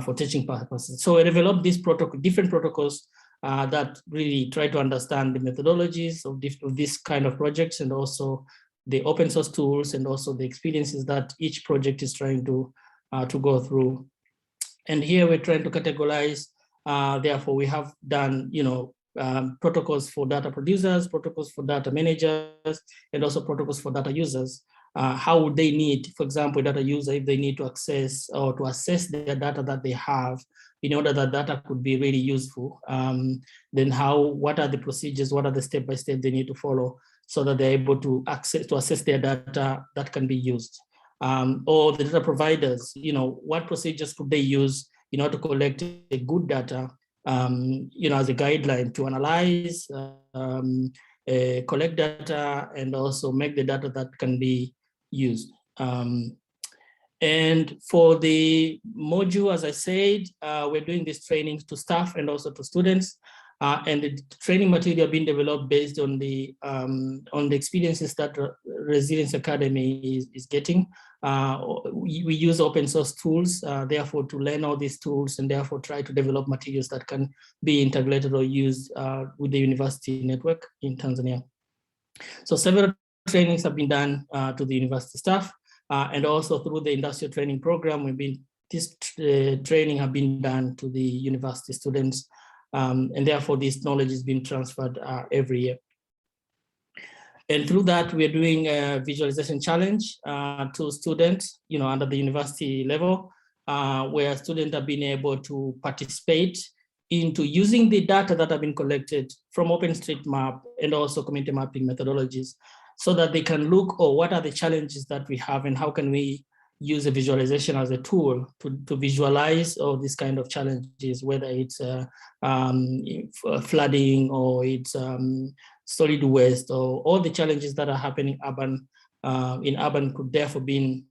for teaching purposes. So we developed these different protocols that really try to understand the methodologies of this kind of projects, and also the open source tools, and also the experiences that each project is trying to go through. And here we're trying to categorize, therefore we have done, protocols for data producers, protocols for data managers, and also protocols for data users. How would they need, for example, a data user, if they need to access or to assess their data that they have in order that data could be really useful, then what are the procedures, what are the step-by-step they need to follow so that they're able to assess their data that can be used. Or the data providers, what procedures could they use in order to collect a good data, as a guideline to analyze, collect data, and also make the data that can be used. And for the module, as I said, we're doing this training to staff and also to students. And the training material being developed based on the experiences that Resilience Academy is getting. We use open source tools, therefore, to learn all these tools, and therefore try to develop materials that can be integrated or used with the university network in Tanzania. So several trainings have been done to the university staff, and also through the industrial training program, this training have been done to the university students. And therefore, this knowledge is being transferred every year. And through that, we're doing a visualization challenge to students, under the university level, where students have been able to participate into using the data that have been collected from OpenStreetMap and also community mapping methodologies, so that they can look, what are the challenges that we have, and how can we use a visualization as a tool to visualize all these kind of challenges, whether it's flooding or it's solid waste, or all the challenges that are happening in urban could therefore be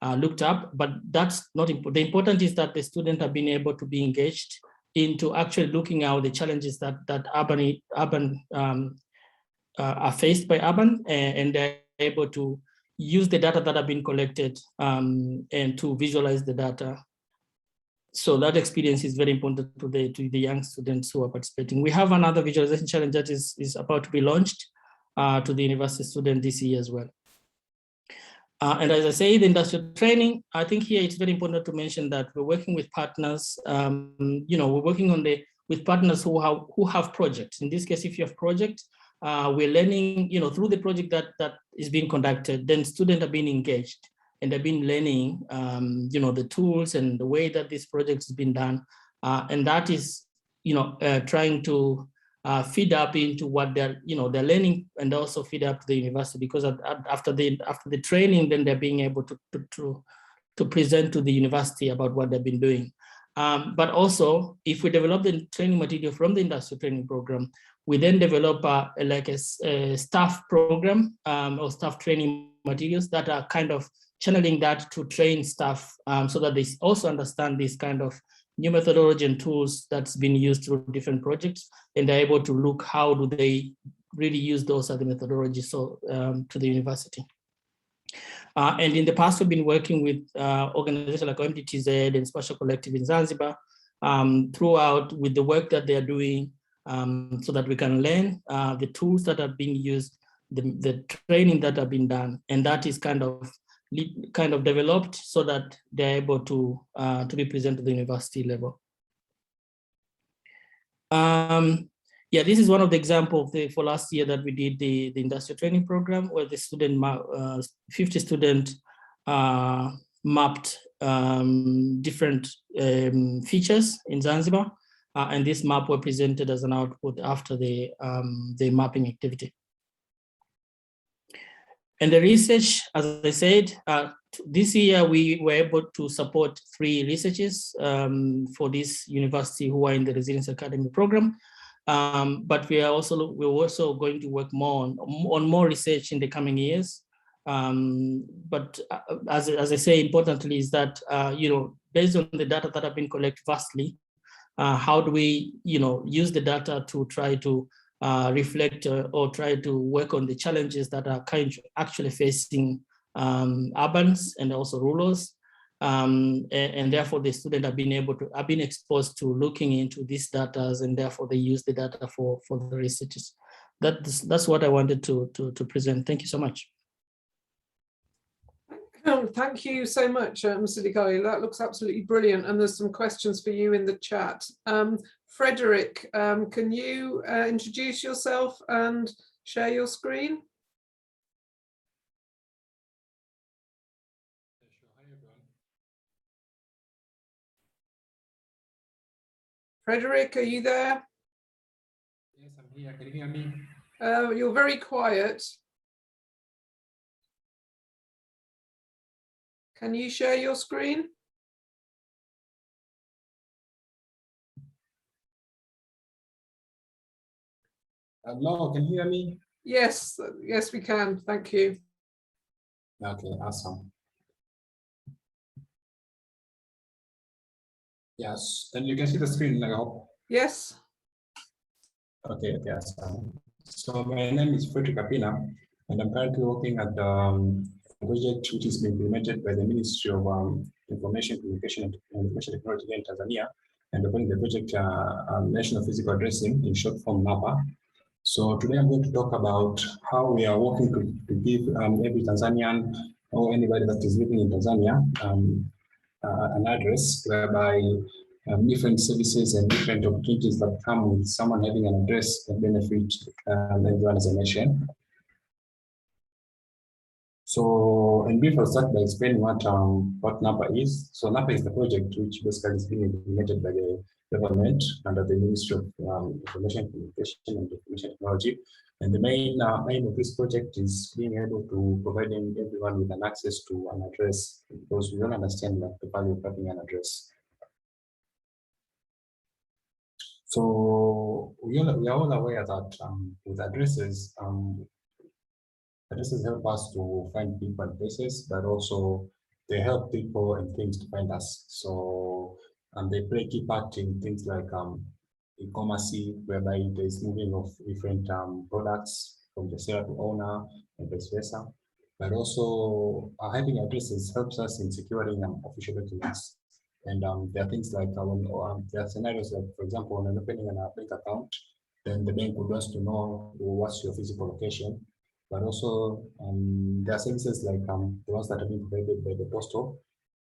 looked up. But that's not important. The important is that the students have been able to be engaged into actually looking at the challenges that urban are faced by urban, and they're able to use the data that have been collected and to visualize the data. So that experience is very important to the young students who are participating. We have another visualization challenge that is about to be launched to the university student this year as well. And as I say, the industrial training, I think here it's very important to mention that we're working with partners. We're working with partners who have projects. In this case, if you have projects, we're learning, through the project that is being conducted, then students are being engaged and they've been learning, the tools and the way that this project has been done. And that is, trying to feed up into what they're learning, and also feed up to the university, because after the training, then they're being able to present to the university about what they've been doing. But also, if we develop the training material from the industrial training program, we then develop a staff program or staff training materials that are kind of channeling that to train staff, so that they also understand this kind of new methodology and tools that's been used through different projects, and they're able to look how do they really use those other methodologies to the university. And in the past, we've been working with organizations like OMDTZ and Spatial Collective in Zanzibar throughout with the work that they're doing, so that we can learn the tools that are being used, the training that have been done, and that is kind of developed so that they're able to be presented to the university level. This is one of the examples for last year that we did the industrial training program, where the 50 students mapped different features in Zanzibar, and this map were presented as an output after the mapping activity. And the research, as I said, this year we were able to support 3 researchers for this university who are in the Resilience Academy program. But we're also going to work more on more research in the coming years. But as I say, importantly is that, based on the data that have been collected vastly, how do we, use the data to try to reflect or try to work on the challenges that are actually facing urbans and also rurals, and therefore the students have been exposed to looking into these data, and therefore they use the data for the researches. That's what I wanted to present. Thank you so much. Thank you so much, Msilikale. That looks absolutely brilliant, and there's some questions for you in the chat. Frederick, can you introduce yourself and share your screen? Hi, everyone. Frederick, are you there? Yes, I'm here. Can you hear me? You're very quiet. Can you share your screen? No, can you hear me? Yes, yes, we can. Thank you. Okay, awesome. Yes, and you can see the screen, I hope. Yes. Okay, awesome. So my name is Frederick Apina, and I'm currently working at the project which is being implemented by the Ministry of Information, Communication and Information Technology in Tanzania, and the project National Physical Addressing, in short form NaPA. So today I'm going to talk about how we are working to give every Tanzanian or anybody that is living in Tanzania an address whereby different services and different opportunities that come with someone having an address that benefit everyone as a nation. So, in brief, I'll start by explaining what NaPA is. So NaPA is the project which basically is being implemented by the government under the Ministry of Information, Communication and Information Technology. And the main aim of this project is being able to provide everyone with an access to an address, because we don't understand the value of having an address. So we are all aware that with addresses, addresses help us to find people and places, but also they help people and things to find us. So they play a key part in things like e-commerce, whereby there is moving of different products from the seller to owner and vice versa. But also having addresses helps us in securing official documents. And there are things like there are scenarios like, for example, when opening a bank account, then the bank would want to know what's your physical location. but also there are services like the ones that have been provided by the postal,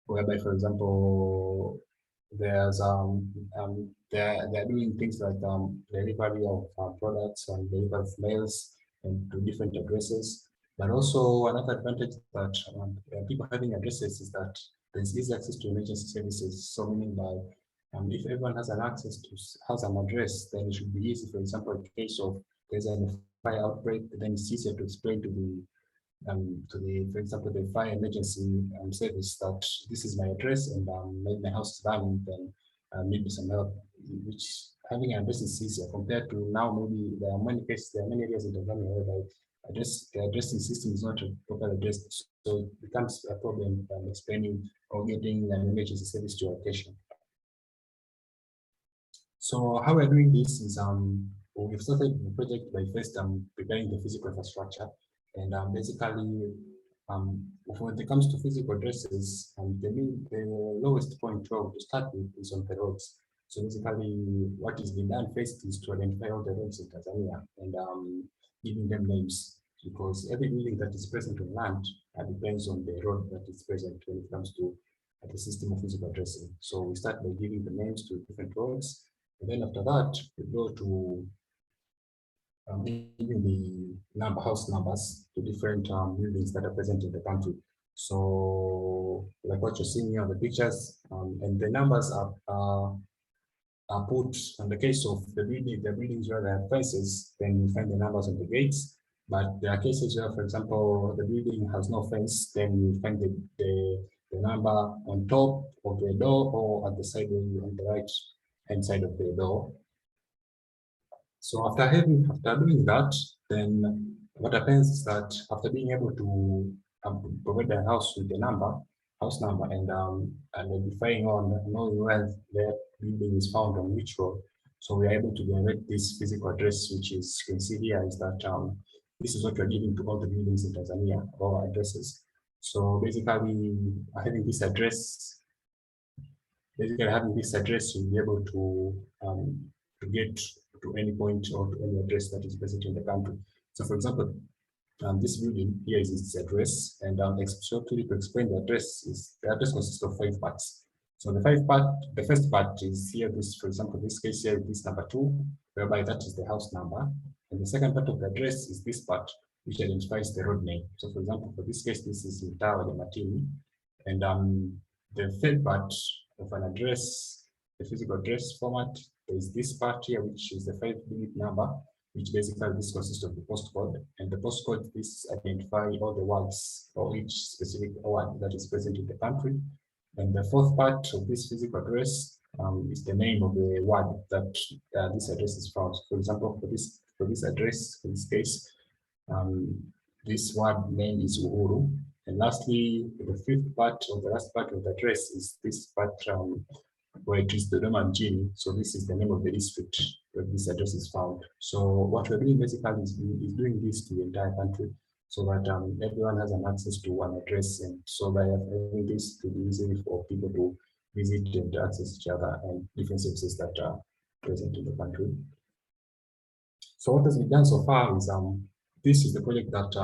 whereby, for example, there's they're doing things like delivery of products and delivery of mails and to different addresses. But also another advantage that people having addresses is that there's easy access to emergency services. So meaning by if everyone has an address, then it should be easy. For example, in case of there's a fire outbreak, then it's easier to explain to for example, the fire emergency service that this is my address and maybe my house is burning, then maybe some help. Which having an address is easier compared to now. Maybe there are many cases, there are many areas in Tanzania where the addressing system is not a proper address, so it becomes a problem explaining or getting an emergency service to your location. So how we're doing this is we've started the project by first preparing the physical infrastructure, and basically when it comes to physical addresses, the lowest point to start with is on the roads. So basically what is being done first is to identify all the roads in Tanzania and giving them names, because every building that is present on land depends on the road that is present when it comes to the system of physical addressing. So we start by giving the names to different roads, and then after that we go to giving the house numbers to different buildings that are present in the country. So like what you're seeing here on the pictures, and the numbers are put in the case of the buildings where there are fences, then you find the numbers on the gates. But there are cases where, for example, the building has no fence, then you find the number on top of the door or at the side on the right hand side of the door. So after doing that, then what happens is that after being able to provide the house with the house number, and identifying knowing where the building is found on which road, so we are able to generate this physical address, which is, you can see here, is that this is what we're giving to all the buildings in Tanzania, all addresses. So basically, having this address, you'll be able to get to any point or to any address that is present in the country. So for example, this building here is its address, and shortly to explain the address consists of 5 parts. So the first part is here, for example, this case here, this number 2, whereby that is the house number. And the second part of the address is this part, which identifies the road name. So for example, for this case, this is Nthiga. And the third part of an address, the physical address format, there is this part here, which is the 5-digit number, which basically this consists of the postcode, and the postcode this identify all the words or each specific word that is present in the country. And the fourth part of this physical address is the name of the word that this address is found. For example, for this address, in this case, this word name is Uhuru. And lastly, the fifth part or the last part of the address is this part where it is the Dodoma Mjini. So this is the name of the district where this address is found. So what we're doing basically is doing this to the entire country, so that everyone has an access to one address, and so by having this to be easy for people to visit and access each other and different services that are present in the country. So what has been done so far is this is the project that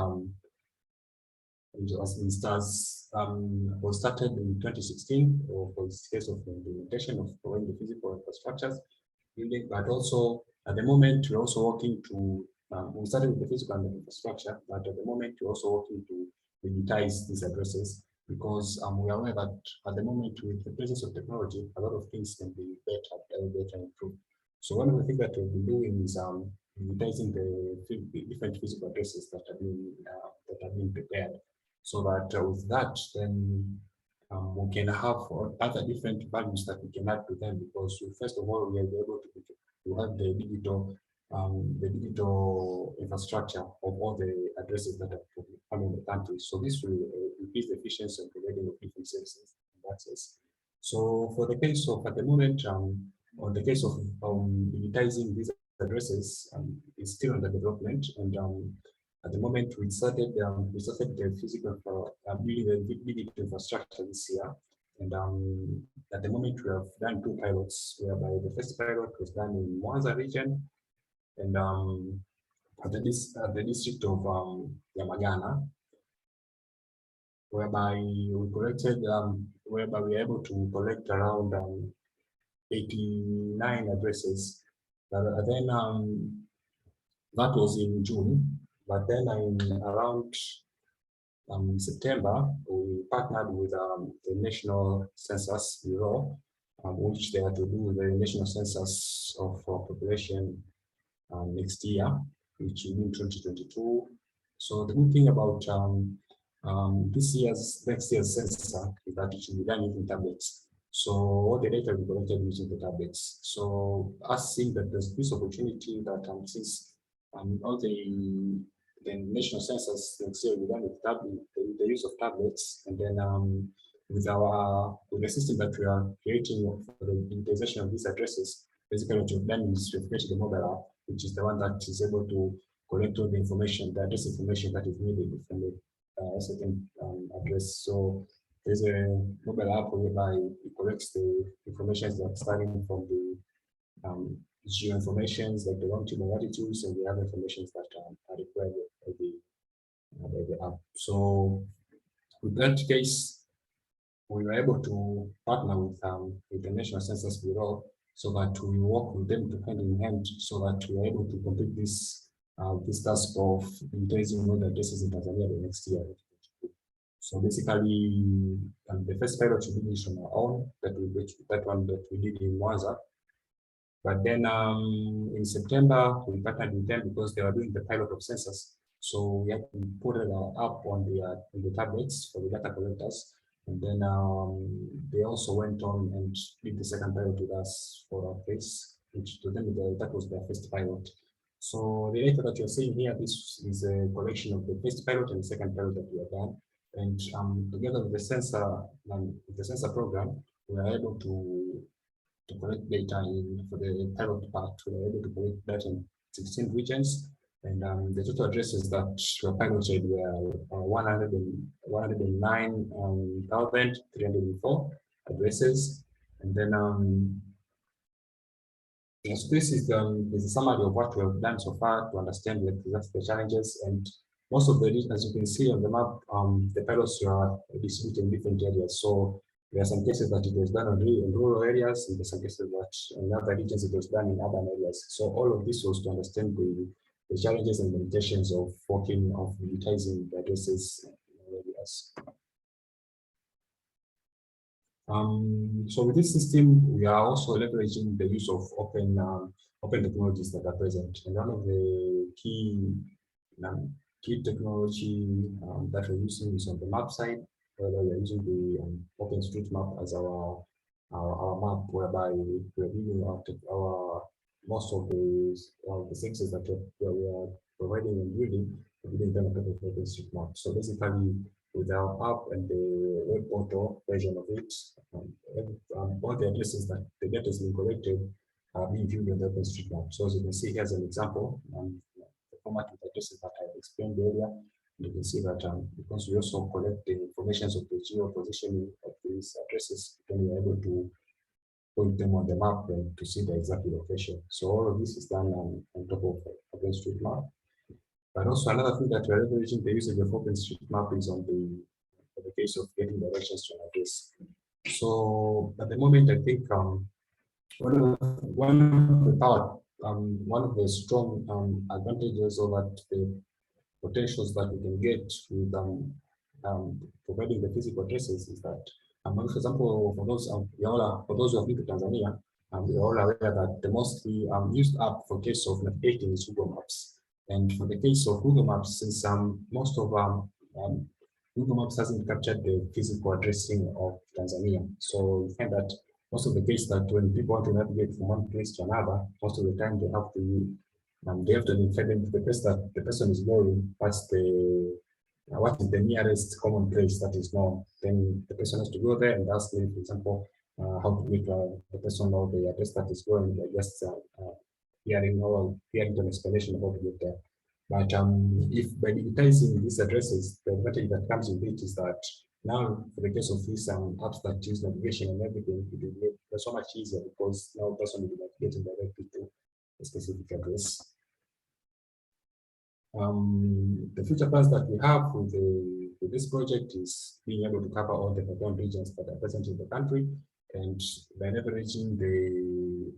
was started in 2016 for the case of the implementation of providing the physical infrastructures building, but also at the moment we're also working to we started with the physical infrastructure, but at the moment we're also working to digitize these addresses, because we are aware that at the moment with the presence of technology, a lot of things can be better and improved. So one of the things that we'll be doing is digitizing the different physical addresses that are being prepared, so that with that then we can have other different values that we can add to them, because first of all we are able to have the digital infrastructure of all the addresses that are coming in the country. So this will increase the efficiency of providing of different services and access. So for the case of at the moment, on the case of digitizing these addresses, is still under development, and at the moment we started the physical building the digital infrastructure this year, and at the moment we have done 2 pilots, whereby the first pilot was done in Mwanza region, and at the district of Yamagana, whereby we collected, whereby we were able to collect around 89 addresses. Then that was in June, but then in around September, we partnered with the National Census Bureau, which they had to do the national census of population next year, which will be in 2022. So the good thing about next year's census is that it should be done using tablets. So all the data will be collected using the tablets. So us seeing that there's this opportunity that since all the national census next year will be done with the use of tablets, and then with the system that we are creating for the digitization of these addresses, basically what we've done is we've created a mobile app, which is the one that is able to collect all the information, the address information that is needed from the certain address. So there's a mobile app whereby it collects the information that's starting from the geo informations like the longitude and latitudes and the other informations that are required by the app. So with that case, we were able to partner with the National Census Bureau so that we work with them hand in hand so that we are able to complete this task of digitizing all the addresses in Tanzania the next year. So basically, the first pilot we did on our own, that one that we did in Mwanza. But then in September, we partnered with them because they were doing the pilot of census. So we had to put it up on the tablets for the data collectors. And then they also went on and did the second pilot with us for our case, which to them that was their first pilot. So the data that you're seeing here, this is a collection of the first pilot and the second pilot that we have done. And together with the sensor program, we are able to collect data for the pilot part. We are able to collect data in 16 regions. And the total addresses that were piloted were 109,304 addresses. And then so this is a summary of what we have done so far to understand the challenges. And most of the, as you can see on the map, the pilots are distributed in different areas. So there are some cases that it was done in rural areas, and there are some cases that in other regions it was done in urban areas. So all of this was to understand the challenges and limitations of working, of digitizing the addresses in areas. So with this system, we are also leveraging the use of open technologies that are present. And one of the key technology that we're using is on the map side, where we're using the OpenStreetMap as our map, whereby we're using most of the services that we are providing and building within the OpenStreetMap. So basically, with our app and the web portal version of it, all the addresses that the data has been collected are being viewed in the OpenStreetMap. So as you can see, here's an example, the format of addresses that I explained earlier. You can see that because we also collect the information of the geo positioning of these addresses, then we're able to put them on the map and to see the exact location. So all of this is done on top of OpenStreetMap. But also another thing that we're leveraging the usage of OpenStreetMap is on the case of getting directions to an address. So at the moment, I think one of the strong advantages or that the potentials that we can get with providing the physical addresses is that, for example, for those who have been to Tanzania, we are all aware that the mostly used app for case of navigating is Google Maps. And for the case of Google Maps, since most of Google Maps hasn't captured the physical addressing of Tanzania, so you find that most of the case that when people want to navigate from one place to another, most of the time they have to define the place that the person is going. What is the nearest common place that is known? Then the person has to go there and ask me, for example, how to make the person know the address that is going. Just hearing an explanation about it there. But if by digitizing these addresses, the advantage that comes with it is that now, for the case of these apps that use navigation and everything, it will be so much easier because now the person will be navigating directly to a specific address. The future plans that we have with this project is being able to cover all the background regions that are present in the country, and by leveraging the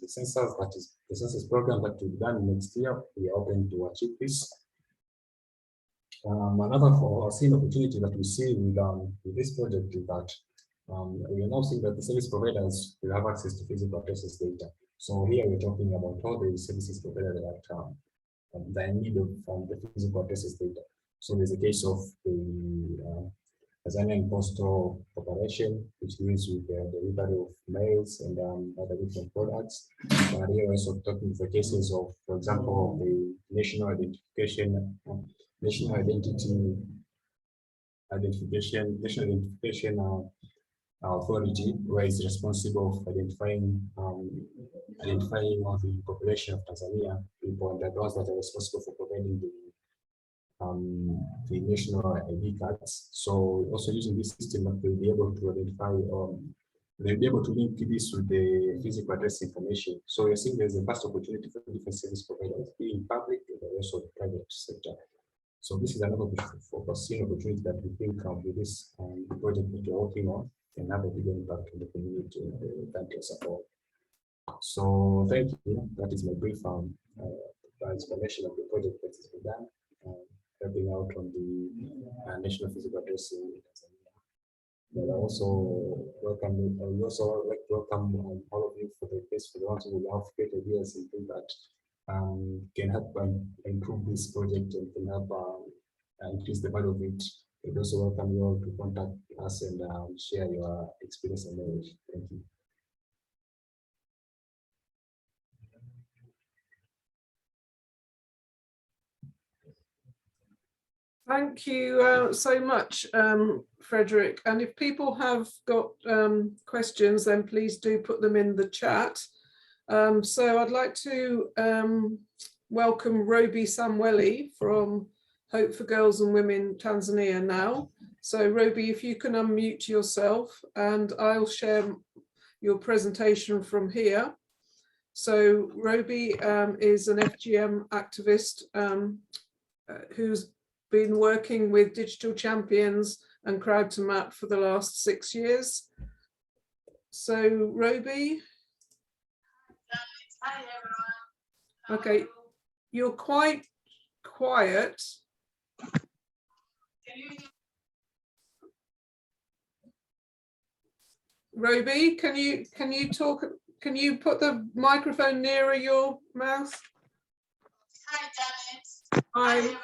census, that is the census program that will be done next year, we are open to achieve this. Another foreseen opportunity that we see with this project is that we are now seeing that the service providers will have access to physical addresses data. So here we're talking about all the services providers that need from the physical addresses data. So there's a case of the Tanzanian Postal Corporation, which deals with the delivery of mails and other different products. Here we're also talking for cases of, for example, the National Identification Authority, where it's responsible for identifying all the population of Tanzania people, and the ones that are responsible for providing the national ID cards. So also using this system, they'll be able to identify, they'll be able to link this with the physical address information. So you're seeing there's a vast opportunity for different service providers, being public and also the private sector. So this is another foreseen opportunity that we think with this project that we're working on can have a big impact on the community and the country as a whole. So thank you. That is my brief explanation of the project that has been done, helping out on the national physical address in Tanzania. But I also welcome. We also like to welcome all of you for the case for the ones who have great ideas and think that can help improve this project and can help increase the value of it. We also welcome you all to contact us and share your experience and knowledge. Thank you. Thank you so much, Frederick. And if people have got questions, then please do put them in the chat. So I'd like to welcome Rhobi Samwelly from Hope for Girls and Women Tanzania now. So Rhobi, if you can unmute yourself, and I'll share your presentation from here. So Rhobi is an FGM activist who's been working with Digital Champions and Crowd2Map for the last 6 years. So Rhobi. Hi everyone. Okay, you're quite quiet. Rhobi, can you talk? Can you put the microphone nearer your mouth? Hi Janet. Hi everyone.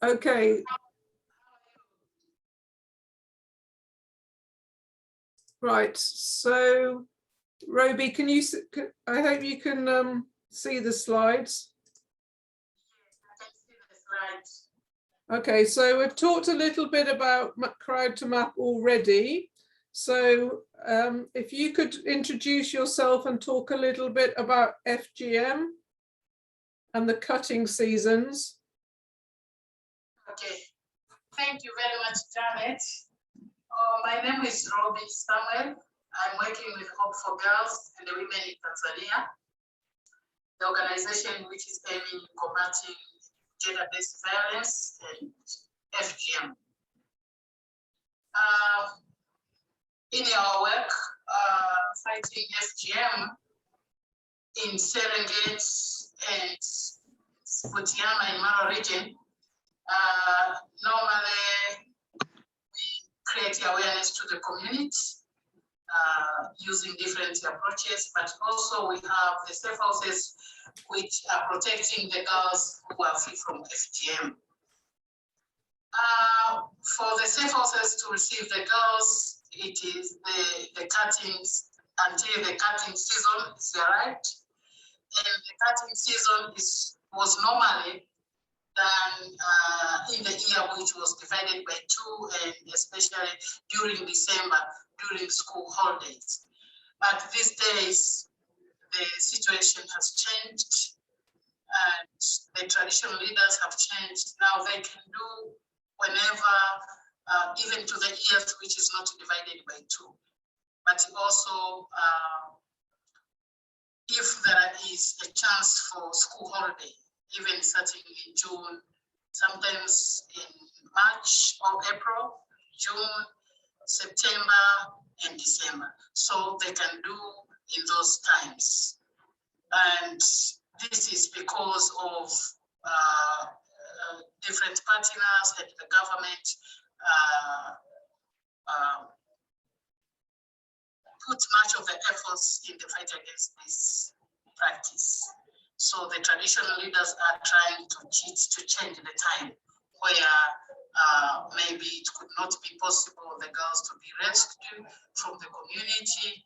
Okay. Right. So, Rhobi, can you? I hope you can see the slides. Yes, I can see the slides. Okay, so we've talked a little bit about Crowd2Map already. So if you could introduce yourself and talk a little bit about FGM and the cutting seasons. Okay, thank you very much, Janet. My name is Rhobi Samwelly. I'm working with Hope for Girls and the Women in Tanzania, the organization which is aiming at combating gender-based violence and FGM. In our work fighting FGM in Serengeti and Butiama in Mara region, normally we create awareness to the community using different approaches, but also we have the safe houses which are protecting the girls who are free from FGM. For the safe houses to receive the girls, it is the cuttings until the cutting season is arrived. And the cutting season was normally done in the year which was divided by 2, and especially during December, during school holidays. But these days, the situation has changed and the traditional leaders have changed. Now they can do whenever, even to the years which is not divided by 2. But also, if there is a chance for school holiday, even starting in June, sometimes in March or April, June, September, and December. So they can do in those times. And this is because of different partners and the government put much of the efforts in the fight against this practice. So the traditional leaders are trying to change the time where maybe it could not be possible the girls to be rescued from the community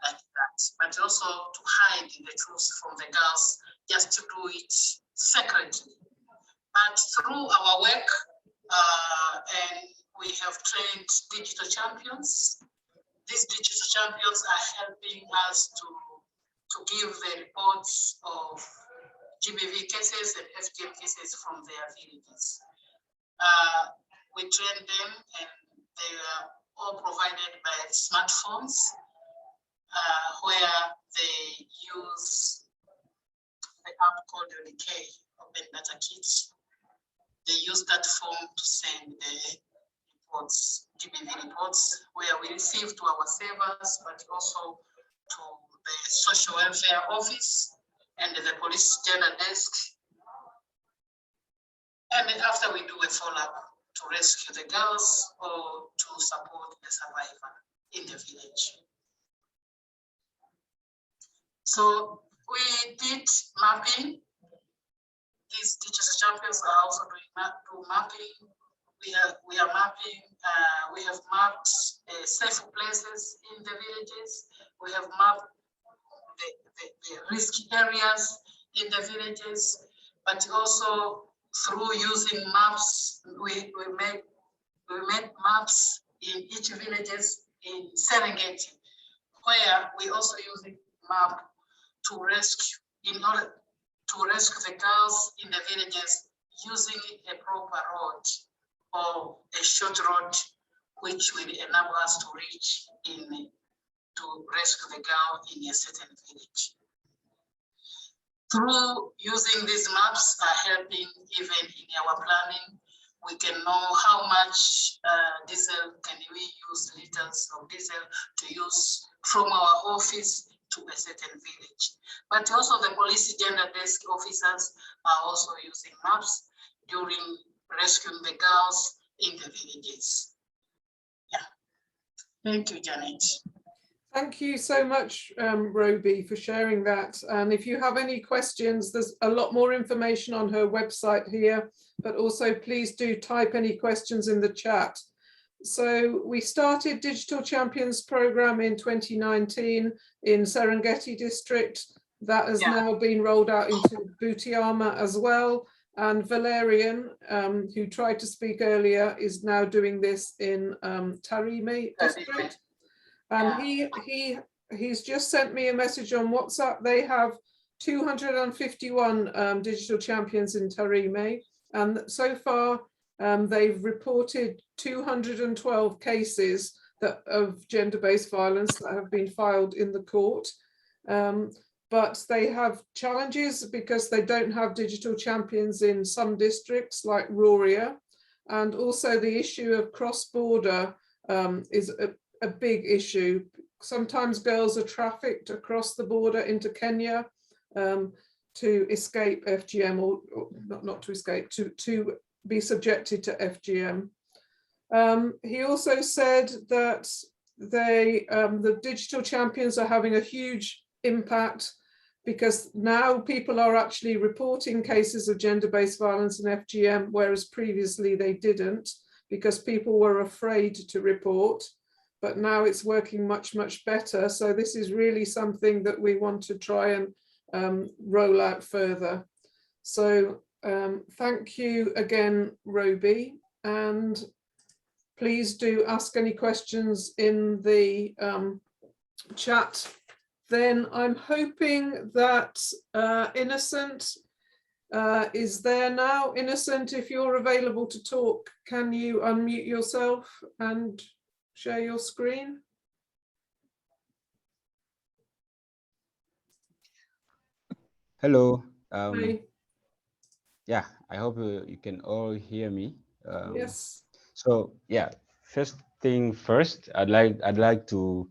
like that, but also to hide the truth from the girls, just to do it secretly. But through our work, and we have trained digital champions. These digital champions are helping us to give the reports of GBV cases and FGM cases from their villages. We train them, and they are all provided by smartphones, where they use the app called ODK, Open Data Kit. They use that form to send the reports, GBV reports, where we receive to our servers, but also to the social welfare office and the police gender desk. And then after we do a follow-up to rescue the girls or to support the survivor in the village. So we did mapping. These digital champions are also doing mapping. We are mapping. We have mapped safe places in the villages. We have mapped the risky areas in the villages, but also through using maps, we made maps in each villages in Serengeti, where we also using map to rescue, in order to rescue the girls in the villages using a proper road or a short road, which will enable us to reach to rescue the girl in a certain village. Through using these maps are helping even in our planning. We can know how much diesel can we use, liters of diesel to use from our office to a certain village. But also the police gender desk officers are also using maps during rescuing the girls in the villages. Yeah. Thank you, Janet. Thank you so much, Rhobi, for sharing that. And if you have any questions, there's a lot more information on her website here, but also please do type any questions in the chat. So we started Digital Champions program in 2019 in Serengeti district. That has now been rolled out into Butiama as well. And Valerian, who tried to speak earlier, is now doing this in Tarime district. And he's just sent me a message on WhatsApp. They have 251 digital champions in Tarime, and so far they've reported 212 cases of gender-based violence that have been filed in the court. But they have challenges because they don't have digital champions in some districts like Raya, and also the issue of cross-border is a big issue. Sometimes girls are trafficked across the border into Kenya to escape FGM, or not to escape, to be subjected to FGM. He also said that the digital champions are having a huge impact because now people are actually reporting cases of gender-based violence and FGM, whereas previously they didn't because people were afraid to report. But now it's working much, much better. So this is really something that we want to try and roll out further. So thank you again, Rhobi, and please do ask any questions in the chat. Then I'm hoping that Innocent is there now. Innocent, if you're available to talk, can you unmute yourself and share your screen? Hello. Hi. Yeah, I hope you can all hear me. Yes. So yeah, first thing first, I'd like to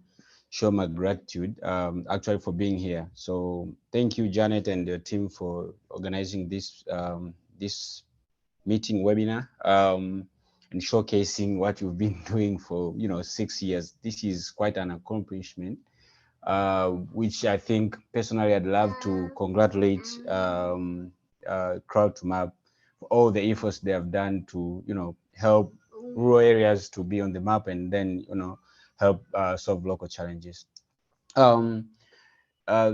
show my gratitude actually for being here. So thank you, Janet and the team, for organizing this meeting webinar and showcasing what you've been doing for 6 years. This is quite an accomplishment, which I think personally I'd love to congratulate Crowd2Map for all the efforts they have done to help rural areas to be on the map, and then help solve local challenges. um,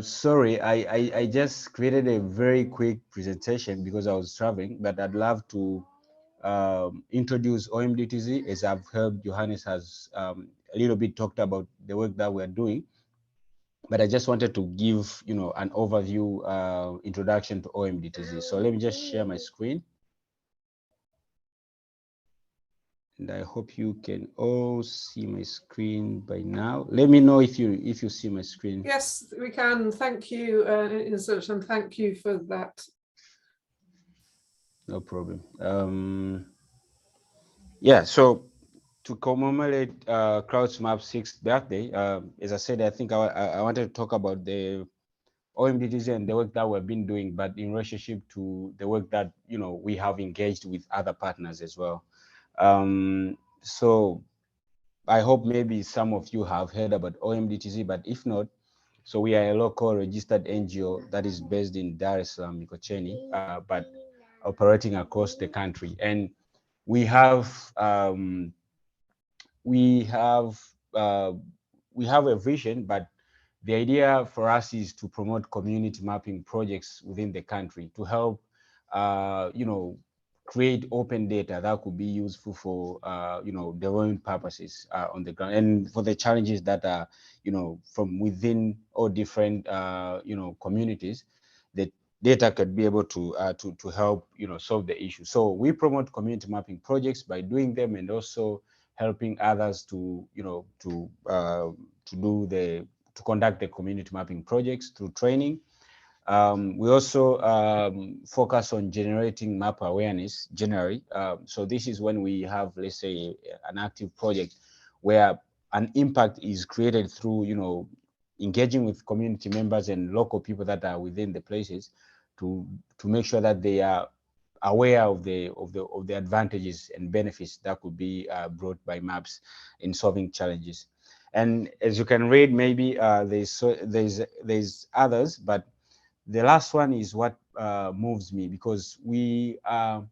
Sorry, I just created a very quick presentation because I was traveling, but I'd love to introduce OMDTZ, as I've heard Johannes has a little bit talked about the work that we're doing. But I just wanted to give an overview introduction to OMDTZ. So let me just share my screen, and I hope you can all see my screen by now. Let me know if you see my screen. Yes, we can. Thank you, Insert, and thank you for that. No problem. Yeah, so to commemorate Crowd2Map's 6th birthday, as I said, I think I wanted to talk about the OMDTZ and the work that we've been doing, but in relationship to the work that we have engaged with other partners as well. So I hope maybe some of you have heard about OMDTZ, but if not, so we are a local registered NGO that is based in Dar es Salaam, Mikocheni, but operating across the country. And we have we have uh, we have a vision, but the idea for us is to promote community mapping projects within the country to help create open data that could be useful for development purposes on the ground, and for the challenges that are from within all different communities. The data could be able to help solve the issue. So we promote community mapping projects by doing them, and also helping others to to conduct the community mapping projects through training. We also focus on generating map awareness generally. So this is when we have, let's say, an active project where an impact is created through engaging with community members and local people that are within the places to make sure that they are aware of the advantages and benefits that could be brought by maps in solving challenges. And as you can read, maybe there's others, but the last one is what moves me, because we are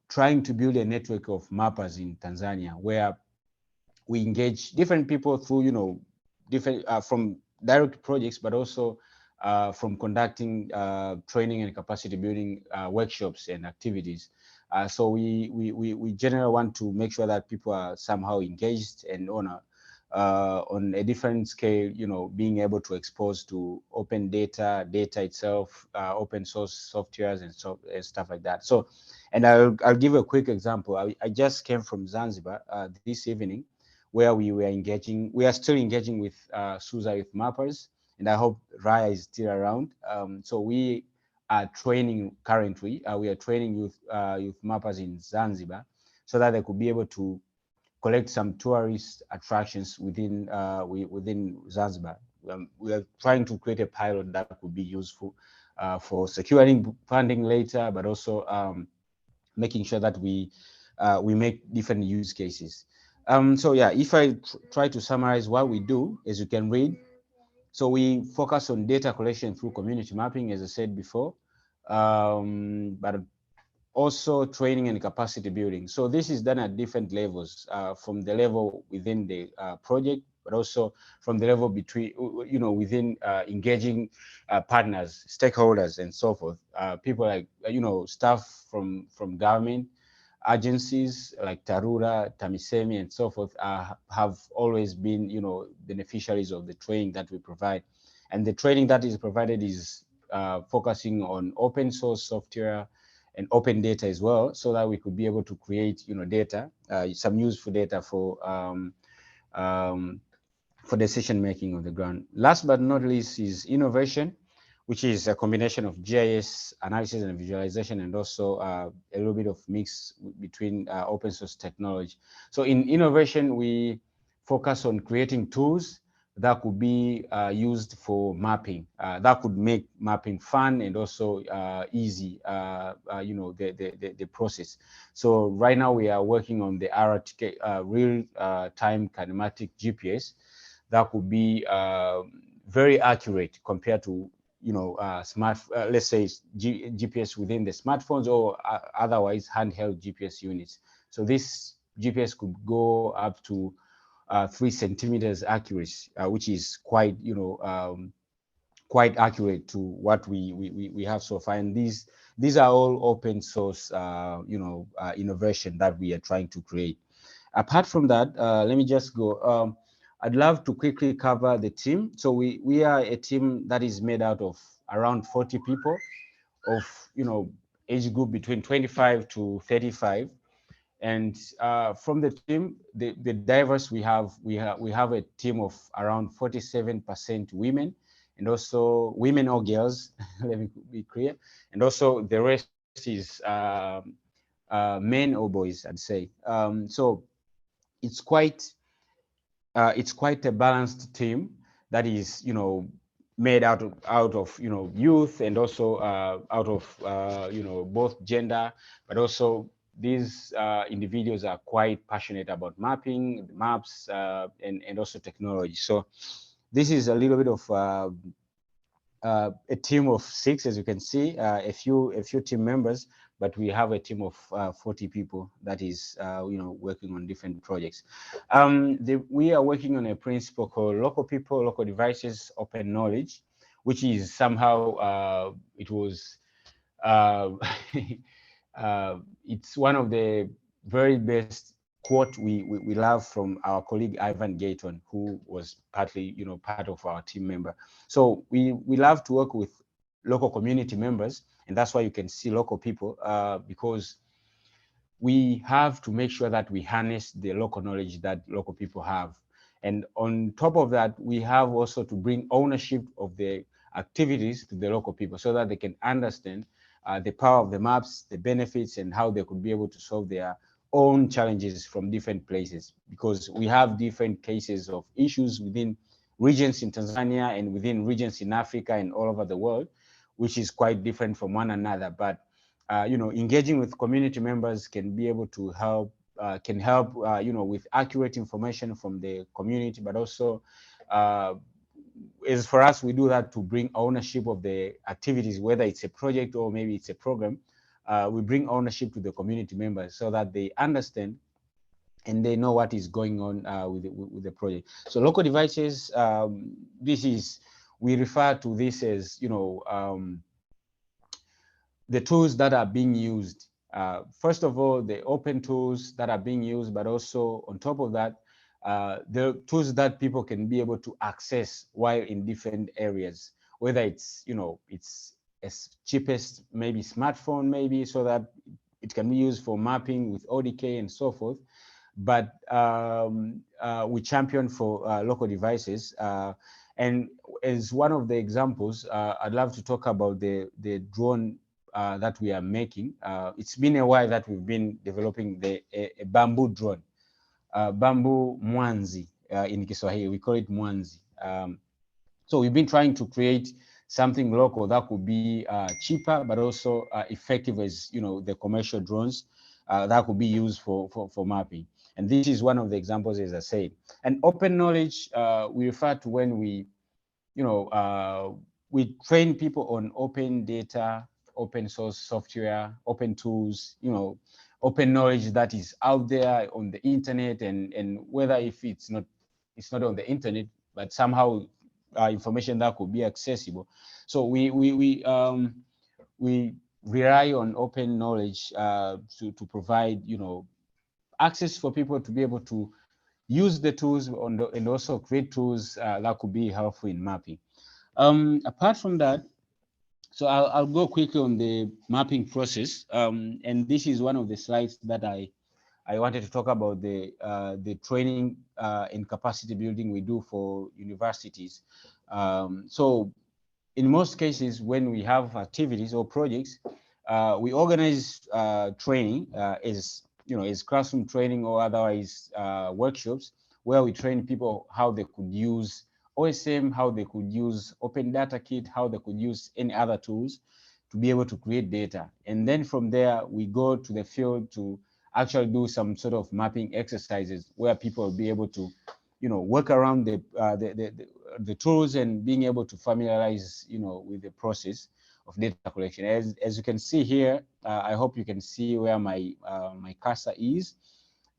trying to build a network of mappers in Tanzania, where we engage different people through different from direct projects, but also from conducting training and capacity building workshops and activities. So we generally want to make sure that people are somehow engaged and on a different scale, being able to expose to open data itself, open source softwares and stuff like that. So, and I'll give a quick example. I just came from Zanzibar this evening, where we are still engaging with SUSA Youthmappers, and I hope Raya is still around. So we are training currently. We are training Youthmappers in Zanzibar, so that they could be able to collect some tourist attractions within Zanzibar. We are trying to create a pilot that could be useful for securing funding later, but also making sure that we make different use cases. So yeah, if I try to summarize what we do, as you can read, so we focus on data collection through community mapping, as I said before, but also training and capacity building. So this is done at different levels, from the level within the project, but also from the level between, within engaging partners, stakeholders, and so forth. People like, staff from government, agencies like Tarura, Tamisemi, and so forth have always been, beneficiaries of the training that we provide. And the training that is provided is focusing on open source software and open data as well, so that we could be able to create, data, some useful data for decision making on the ground. Last but not least is innovation. which is a combination of GIS analysis and visualization, and also a little bit of mix between open source technology. So in innovation, we focus on creating tools that could be used for mapping, that could make mapping fun and also easy, you know, the process. So right now we are working on the RTK, real-time kinematic GPS, that could be very accurate compared to, you know, let's say GPS within the smartphones or otherwise handheld GPS units. So this GPS could go up to 3 centimeters accuracy, which is quite, you know, quite accurate to what we have so far. And these are all open source, you know, innovation that we are trying to create. Apart from that, let me just go. I'd love to quickly cover the team. So we are a team that is made out of around 40 people of, you know, age group between 25 to 35. And from the team, the diverse, we have a team of around 47% women, and also women or girls, let me be clear. And also the rest is men or boys, I'd say. So it's quite a balanced team that is, you know, made out of you know, youth, and also out of you know, both gender, but also these individuals are quite passionate about mapping, maps, and also technology. So this is a little bit of a team of 6, as you can see, a few team members, but we have a team of 40 people that is, you know, working on different projects. We are working on a principle called local people, local devices, open knowledge, which is somehow it was it's one of the very best quote we love from our colleague Ivan Gayton, who was partly, you know, part of our team member. So we love to work with local community members, and that's why you can see local people, because we have to make sure that we harness the local knowledge that local people have. And on top of that, we have also to bring ownership of the activities to the local people so that they can understand the power of the maps, the benefits, and how they could be able to solve their own challenges from different places, because we have different cases of issues within regions in Tanzania and within regions in Africa and all over the world, which is quite different from one another. But you know, engaging with community members can be able to help, you know, with accurate information from the community, but also as for us, we do that to bring ownership of the activities, whether it's a project or maybe it's a program. We bring ownership to the community members so that they understand and they know what is going on with the project. So local devices, we refer to this as, you know, the tools that are being used. First of all, the open tools that are being used, but also on top of that, the tools that people can be able to access while in different areas, whether it's, you know, it's as cheapest, maybe smartphone, maybe, so that it can be used for mapping with ODK and so forth. But we champion for local devices. And as one of the examples, I'd love to talk about the drone that we are making. It's been a while that we've been developing a bamboo drone, bamboo mwanzi in Kiswahili, we call it mwanzi. So we've been trying to create something local that could be cheaper, but also effective as, you know, the commercial drones that could be used for mapping. And this is one of the examples, as I said. And open knowledge, we refer to when we, you know, we train people on open data, open source software, open tools, you know, open knowledge that is out there on the internet, and whether if it's not on the internet, but somehow information that could be accessible. So we rely on open knowledge to provide, you know, access for people to be able to use the tools and also create tools that could be helpful in mapping. Apart from that, so I'll go quickly on the mapping process, and this is one of the slides that I wanted to talk about the training and capacity building we do for universities. So in most cases, when we have activities or projects, we organize training as classroom training or otherwise workshops where we train people how they could use OSM, how they could use Open Data Kit, how they could use any other tools to be able to create data. And then from there, we go to the field to actually do some sort of mapping exercises where people will be able to, work around the tools and being able to familiarize, with the process of data collection. As you can see here, I hope you can see where my my cursor is.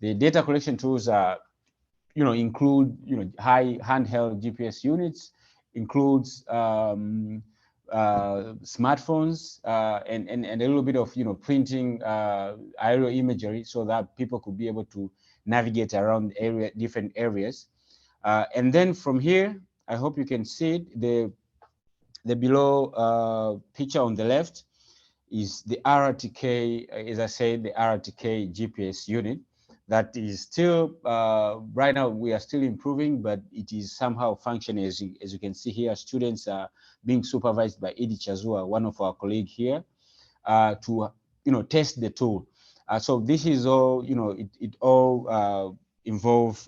The data collection tools are, include, high handheld GPS units, includes smartphones and a little bit of, printing aerial imagery so that people could be able to navigate around different areas. And then from here, I hope you can see it, the below picture on the left is the RTK, as I said, the RTK GPS unit that is still, right now we are still improving, but it is somehow functioning. As you can see here, students are being supervised by Edie Chazua, one of our colleagues here, to, test the tool. So this is all, it all involve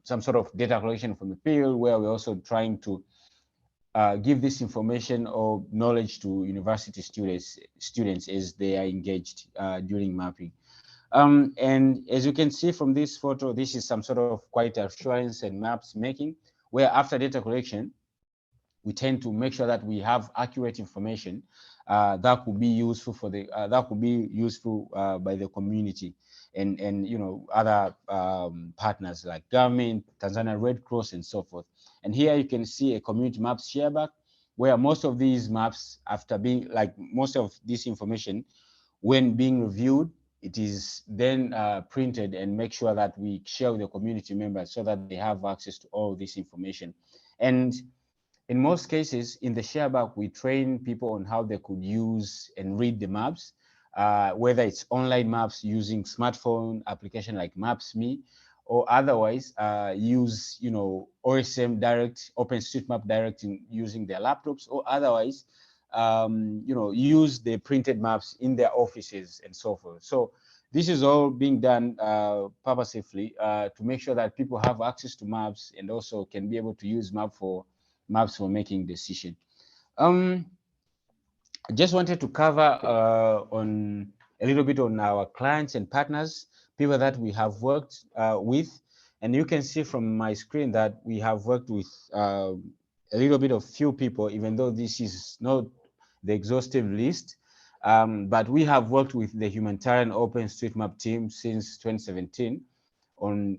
some sort of data collection from the field, where we're also trying to give this information or knowledge to university students as they are engaged during mapping. And as you can see from this photo, this is some sort of quality assurance and maps making, where after data collection, we tend to make sure that we have accurate information that could be useful for the by the community and other partners like government, Tanzania Red Cross, and so forth. And here you can see a community maps shareback, where most of these maps, after being most of this information, when being reviewed, it is then printed and make sure that we share with the community members so that they have access to all this information. And in most cases, in the shareback, we train people on how they could use and read the maps, whether it's online maps using smartphone application like Maps.me, or otherwise use, OSM Direct, OpenStreetMap Direct using their laptops, or otherwise, use the printed maps in their offices and so forth. So this is all being done purposefully to make sure that people have access to maps and also can be able to use maps for making decision. I just wanted to cover on a little bit on our clients and partners, people that we have worked with. And you can see from my screen that we have worked with a little bit of few people, even though this is not the exhaustive list. But we have worked with the humanitarian OpenStreetMap team since 2017 on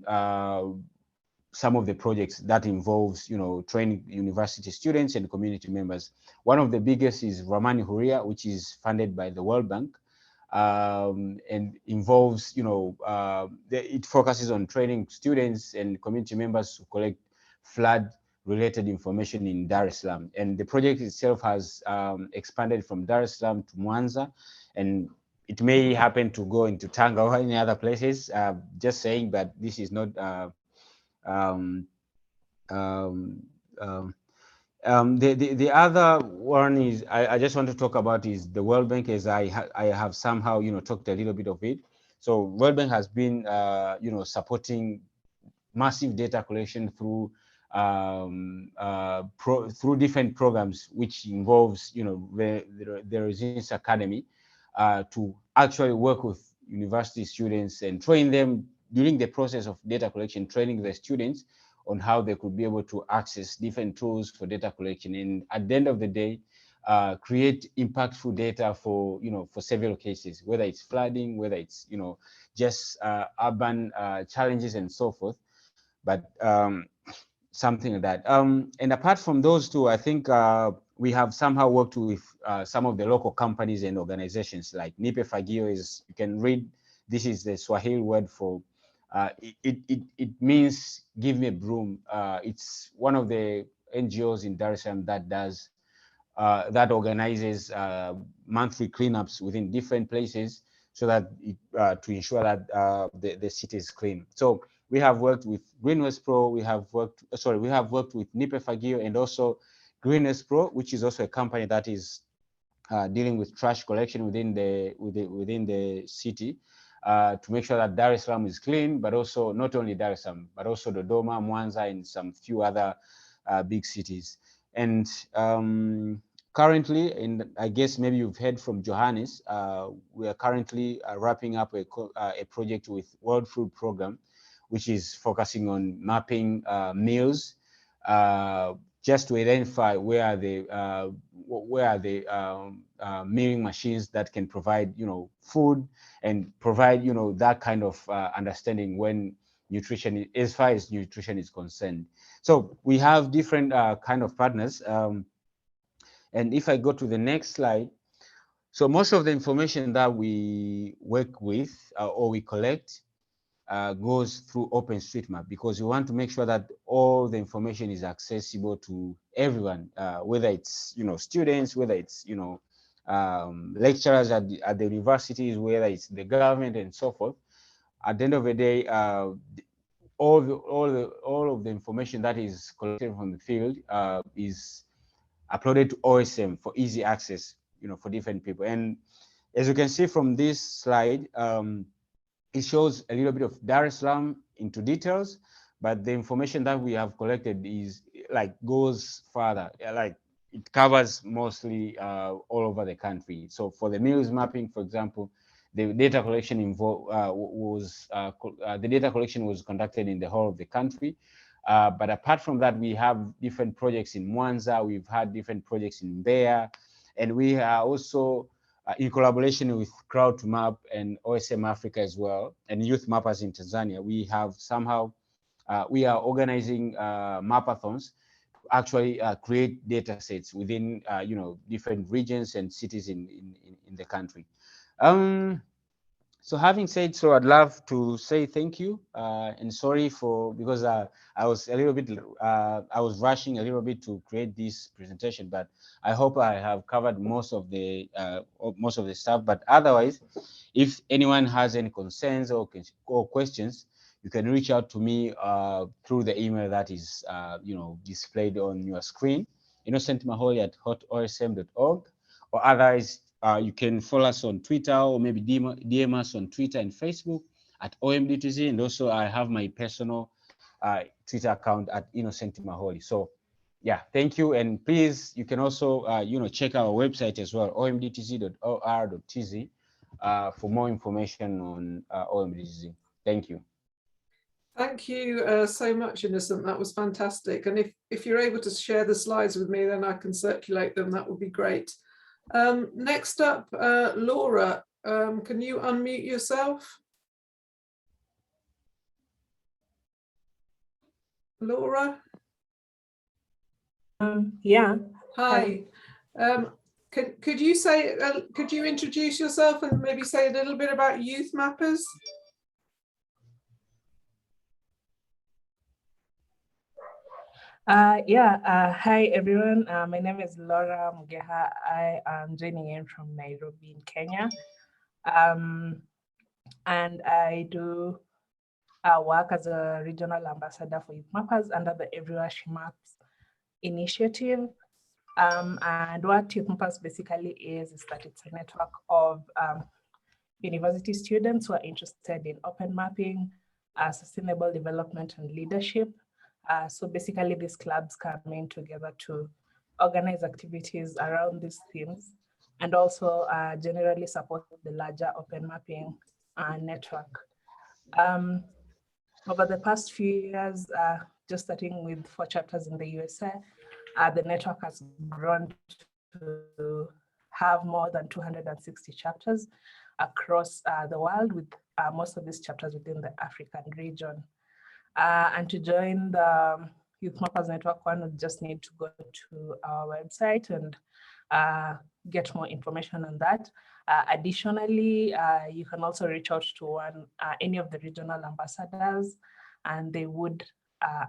some of the projects that involves, training university students and community members. One of the biggest is Ramani Huria, which is funded by the World Bank, and involves, it focuses on training students and community members to collect flood-related information in Dar es Salaam. And the project itself has expanded from Dar es Salaam to Mwanza, and it may happen to go into Tanga or any other places. Just saying, but this is not. The other one is I just want to talk about is the World Bank, as I have somehow talked a little bit of it. So World Bank has been supporting massive data collection through through different programs, which involves the Resilience Academy to actually work with university students and train them during the process of data collection, training the students on how they could be able to access different tools for data collection, and at the end of the day, create impactful data for for several cases, whether it's flooding, whether it's just urban challenges and so forth. But something like that. And apart from those two, I think we have somehow worked with some of the local companies and organizations like NaPA Fagio. Is you can read, this is the Swahili word for it means give me a broom. It's one of the NGOs in Dar es Salaam that does that organizes monthly cleanups within different places so that to ensure that the city is clean. So we have worked with Green West Pro. We have worked with NaPA Fagio, and also Greenest Pro, which is also a company that is dealing with trash collection within the city, to make sure that Dar es Salaam is clean, but also not only Dar es Salaam, but also Dodoma, Mwanza, and some few other big cities. And currently, I guess maybe you've heard from Johannes, we are currently wrapping up a project with World Food Program, which is focusing on mapping meals, just to identify where are the milling machines that can provide, food and provide, that kind of understanding when nutrition, as far as nutrition is concerned. So we have different kind of partners. And if I go to the next slide, so most of the information that we work with or we collect goes through OpenStreetMap, because we want to make sure that all the information is accessible to everyone, whether it's students, whether it's lecturers at the universities, whether it's the government and so forth. At the end of the day, all of the information that is collected from the field is uploaded to OSM for easy access, for different people. And as you can see from this slide, it shows a little bit of Dar es Salaam into details, but the information that we have collected is goes further, it covers mostly all over the country. So for the meals mapping, for example, the data collection was conducted in the whole of the country. But apart from that, we have different projects in Mwanza, we've had different projects in Mbeya, and we are also in collaboration with Crowd2Map and OSM Africa as well, and Youthmappers in Tanzania. We have somehow, we are organizing mapathons to actually create data sets within, different regions and cities in the country. So having said so, I'd love to say thank you and sorry because I was a little bit, I was rushing a little bit to create this presentation, but I hope I have covered most of the stuff. But otherwise, if anyone has any concerns or questions, you can reach out to me through the email that is, displayed on your screen, innocentmaholi@hotosm.org, or otherwise, you can follow us on Twitter, or maybe DM us on Twitter and Facebook at OMDTZ. And also I have my personal Twitter account at innocentmaholi. So yeah, thank you. And please, you can also, check our website as well, omdtz.or.tz, for more information on OMDTZ. Thank you. Thank you so much, Innocent. That was fantastic. And if you're able to share the slides with me, then I can circulate them. That would be great. Next up, Laura, can you unmute yourself? Laura? Yeah. Hi. Could you introduce yourself and maybe say a little bit about Youthmappers? Hi everyone. My name is Laura Mugeha. I am joining in from Nairobi in Kenya. And I do work as a regional ambassador for Youthmappers under the Everywhere She Maps initiative. And what Youthmappers basically is that it's a network of university students who are interested in open mapping, sustainable development and leadership. So basically these clubs come in together to organize activities around these themes and also generally support the larger open mapping network. Over the past few years, just starting with 4 chapters in the USA, the network has grown to have more than 260 chapters across the world, with most of these chapters within the African region. And to join the Youthmappers Network, one would just need to go to our website and get more information on that. Additionally, you can also reach out to any of the regional ambassadors, and they would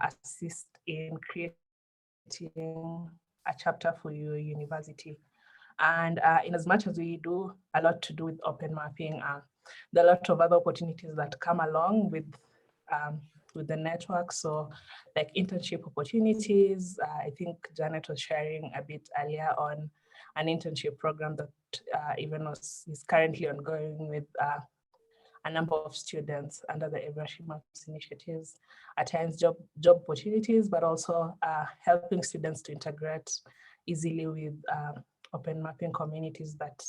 assist in creating a chapter for your university. And in as much as we do a lot to do with open mapping, there are a lot of other opportunities that come along with the network. So like internship opportunities, I think Janet was sharing a bit earlier on an internship program that is currently ongoing with a number of students under the Agri Maps initiatives, at times job opportunities, but also helping students to integrate easily with open mapping communities that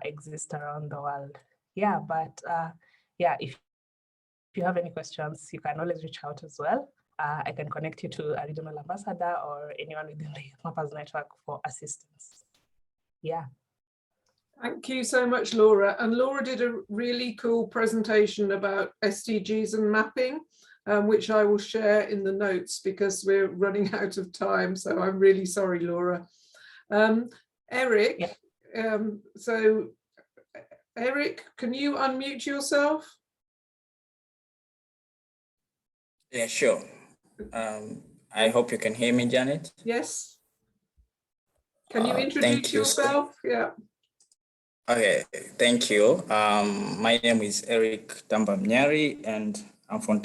exist around the world. Yeah, but yeah, if you have any questions, you can always reach out as well. I can connect you to a regional ambassador or anyone within the Youthmappers network for assistance. Yeah. Thank you so much, Laura. And Laura did a really cool presentation about SDGs and mapping, which I will share in the notes because we're running out of time. So I'm really sorry, Laura. Eric, yeah. So Eric, can you unmute yourself? Yeah, sure. I hope you can hear me, Janet. Yes. Can you introduce yourself? Yeah. Okay, thank you. My name is Eric Tambamnyari, and I'm from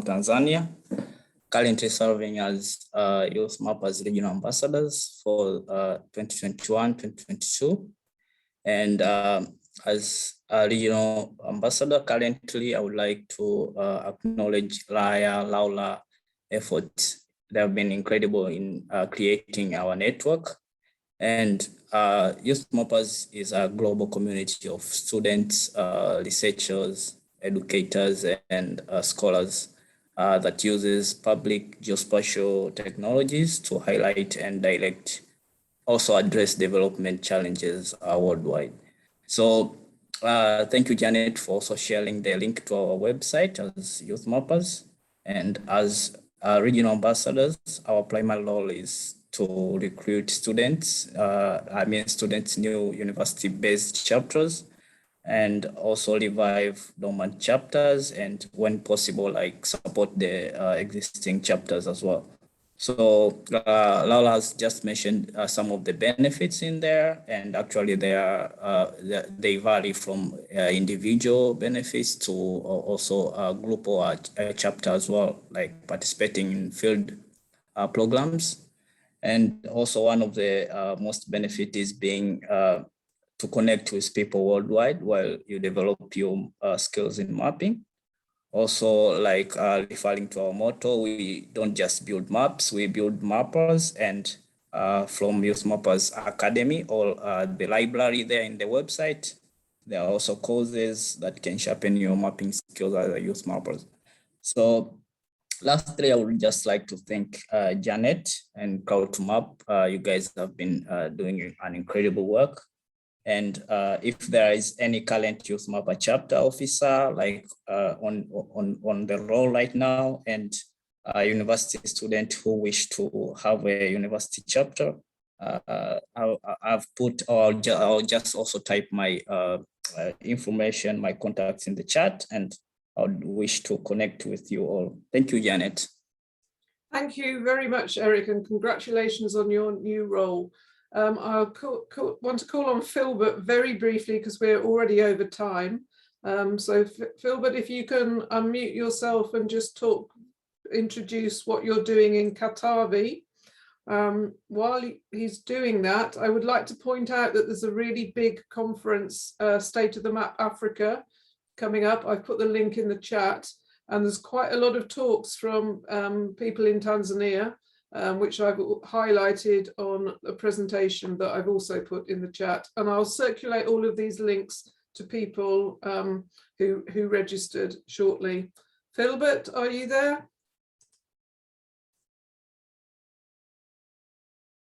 Tanzania, currently serving as Youthmappers Regional Ambassadors for 2021-2022. And as a Regional Ambassador, currently I would like to acknowledge Raya, Laula efforts. They have been incredible in creating our network. And Youthmappers is a global community of students, researchers, educators, and scholars that uses public geospatial technologies to highlight and direct, also address development challenges worldwide. So thank you, Janet, for also sharing the link to our website as Youthmappers. And as regional ambassadors, our primary role is to recruit students, students, new university-based chapters, and also revive dormant chapters, and when possible, like support the existing chapters as well. So Laura has just mentioned some of the benefits in there, and actually they vary from individual benefits to also a group or a chapter as well, like participating in field programs. And also one of the most benefit is being to connect with people worldwide while you develop your skills in mapping. Also, like referring to our motto, we don't just build maps, we build mappers. And from Youthmappers Academy or the library there in the website, there are also courses that can sharpen your mapping skills as a Youthmappers. So lastly, I would just like to thank Janet and Crowd2Map. You guys have been doing an incredible work. And if there is any current Youthmapper chapter officer, like on the roll right now, and a university student who wish to have a university chapter, I've put, I'll just also type my information, my contacts in the chat, and I would wish to connect with you all. Thank you, Janet. Thank you very much, Eric, and congratulations on your new role. I want to call on Philbert very briefly because we're already over time. So Philbert, if you can unmute yourself and just introduce what you're doing in Katavi. While he's doing that, I would like to point out that there's a really big conference, State of the Map Africa, coming up. I've put the link in the chat, and there's quite a lot of talks from people in Tanzania, which I've highlighted on a presentation that I've also put in the chat. And I'll circulate all of these links to people who registered shortly. Philbert, are you there?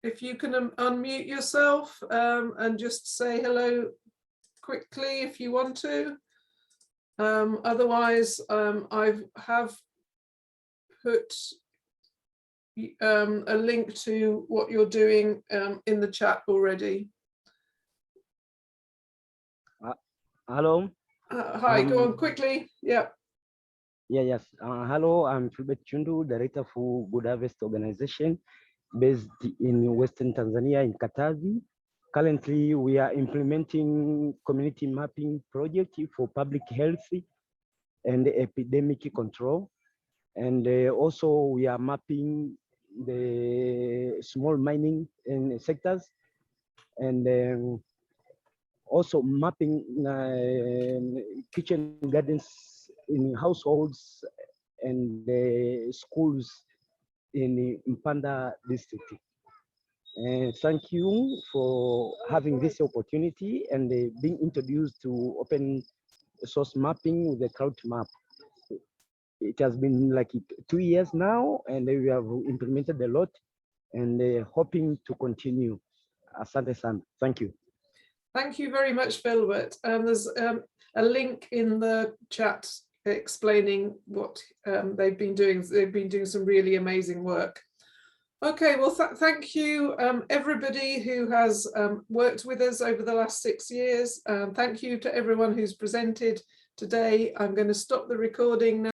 If you can unmute yourself and just say hello quickly if you want to. Otherwise, I have put a link to what you're doing in the chat already. Hello. Hi, go on quickly. Yeah. Yes. Hello, I'm Philbert Chundu, Director for Good Harvest Organization based in Western Tanzania in Katavi. Currently, we are implementing community mapping project for public health and epidemic control. And also we are mapping the small mining in sectors, and also mapping kitchen gardens in households and schools in Mpanda district. And thank you for having this opportunity and being introduced to open source mapping with the Crowd2Map. It has been like 2 years now, and we have implemented a lot, and hoping to continue. Asante sana. Thank you. Thank you very much, Philbert. There's a link in the chat explaining what they've been doing. They've been doing some really amazing work. Okay, well, thank you, everybody who has worked with us over the last 6 years. Thank you to everyone who's presented today. I'm going to stop the recording now.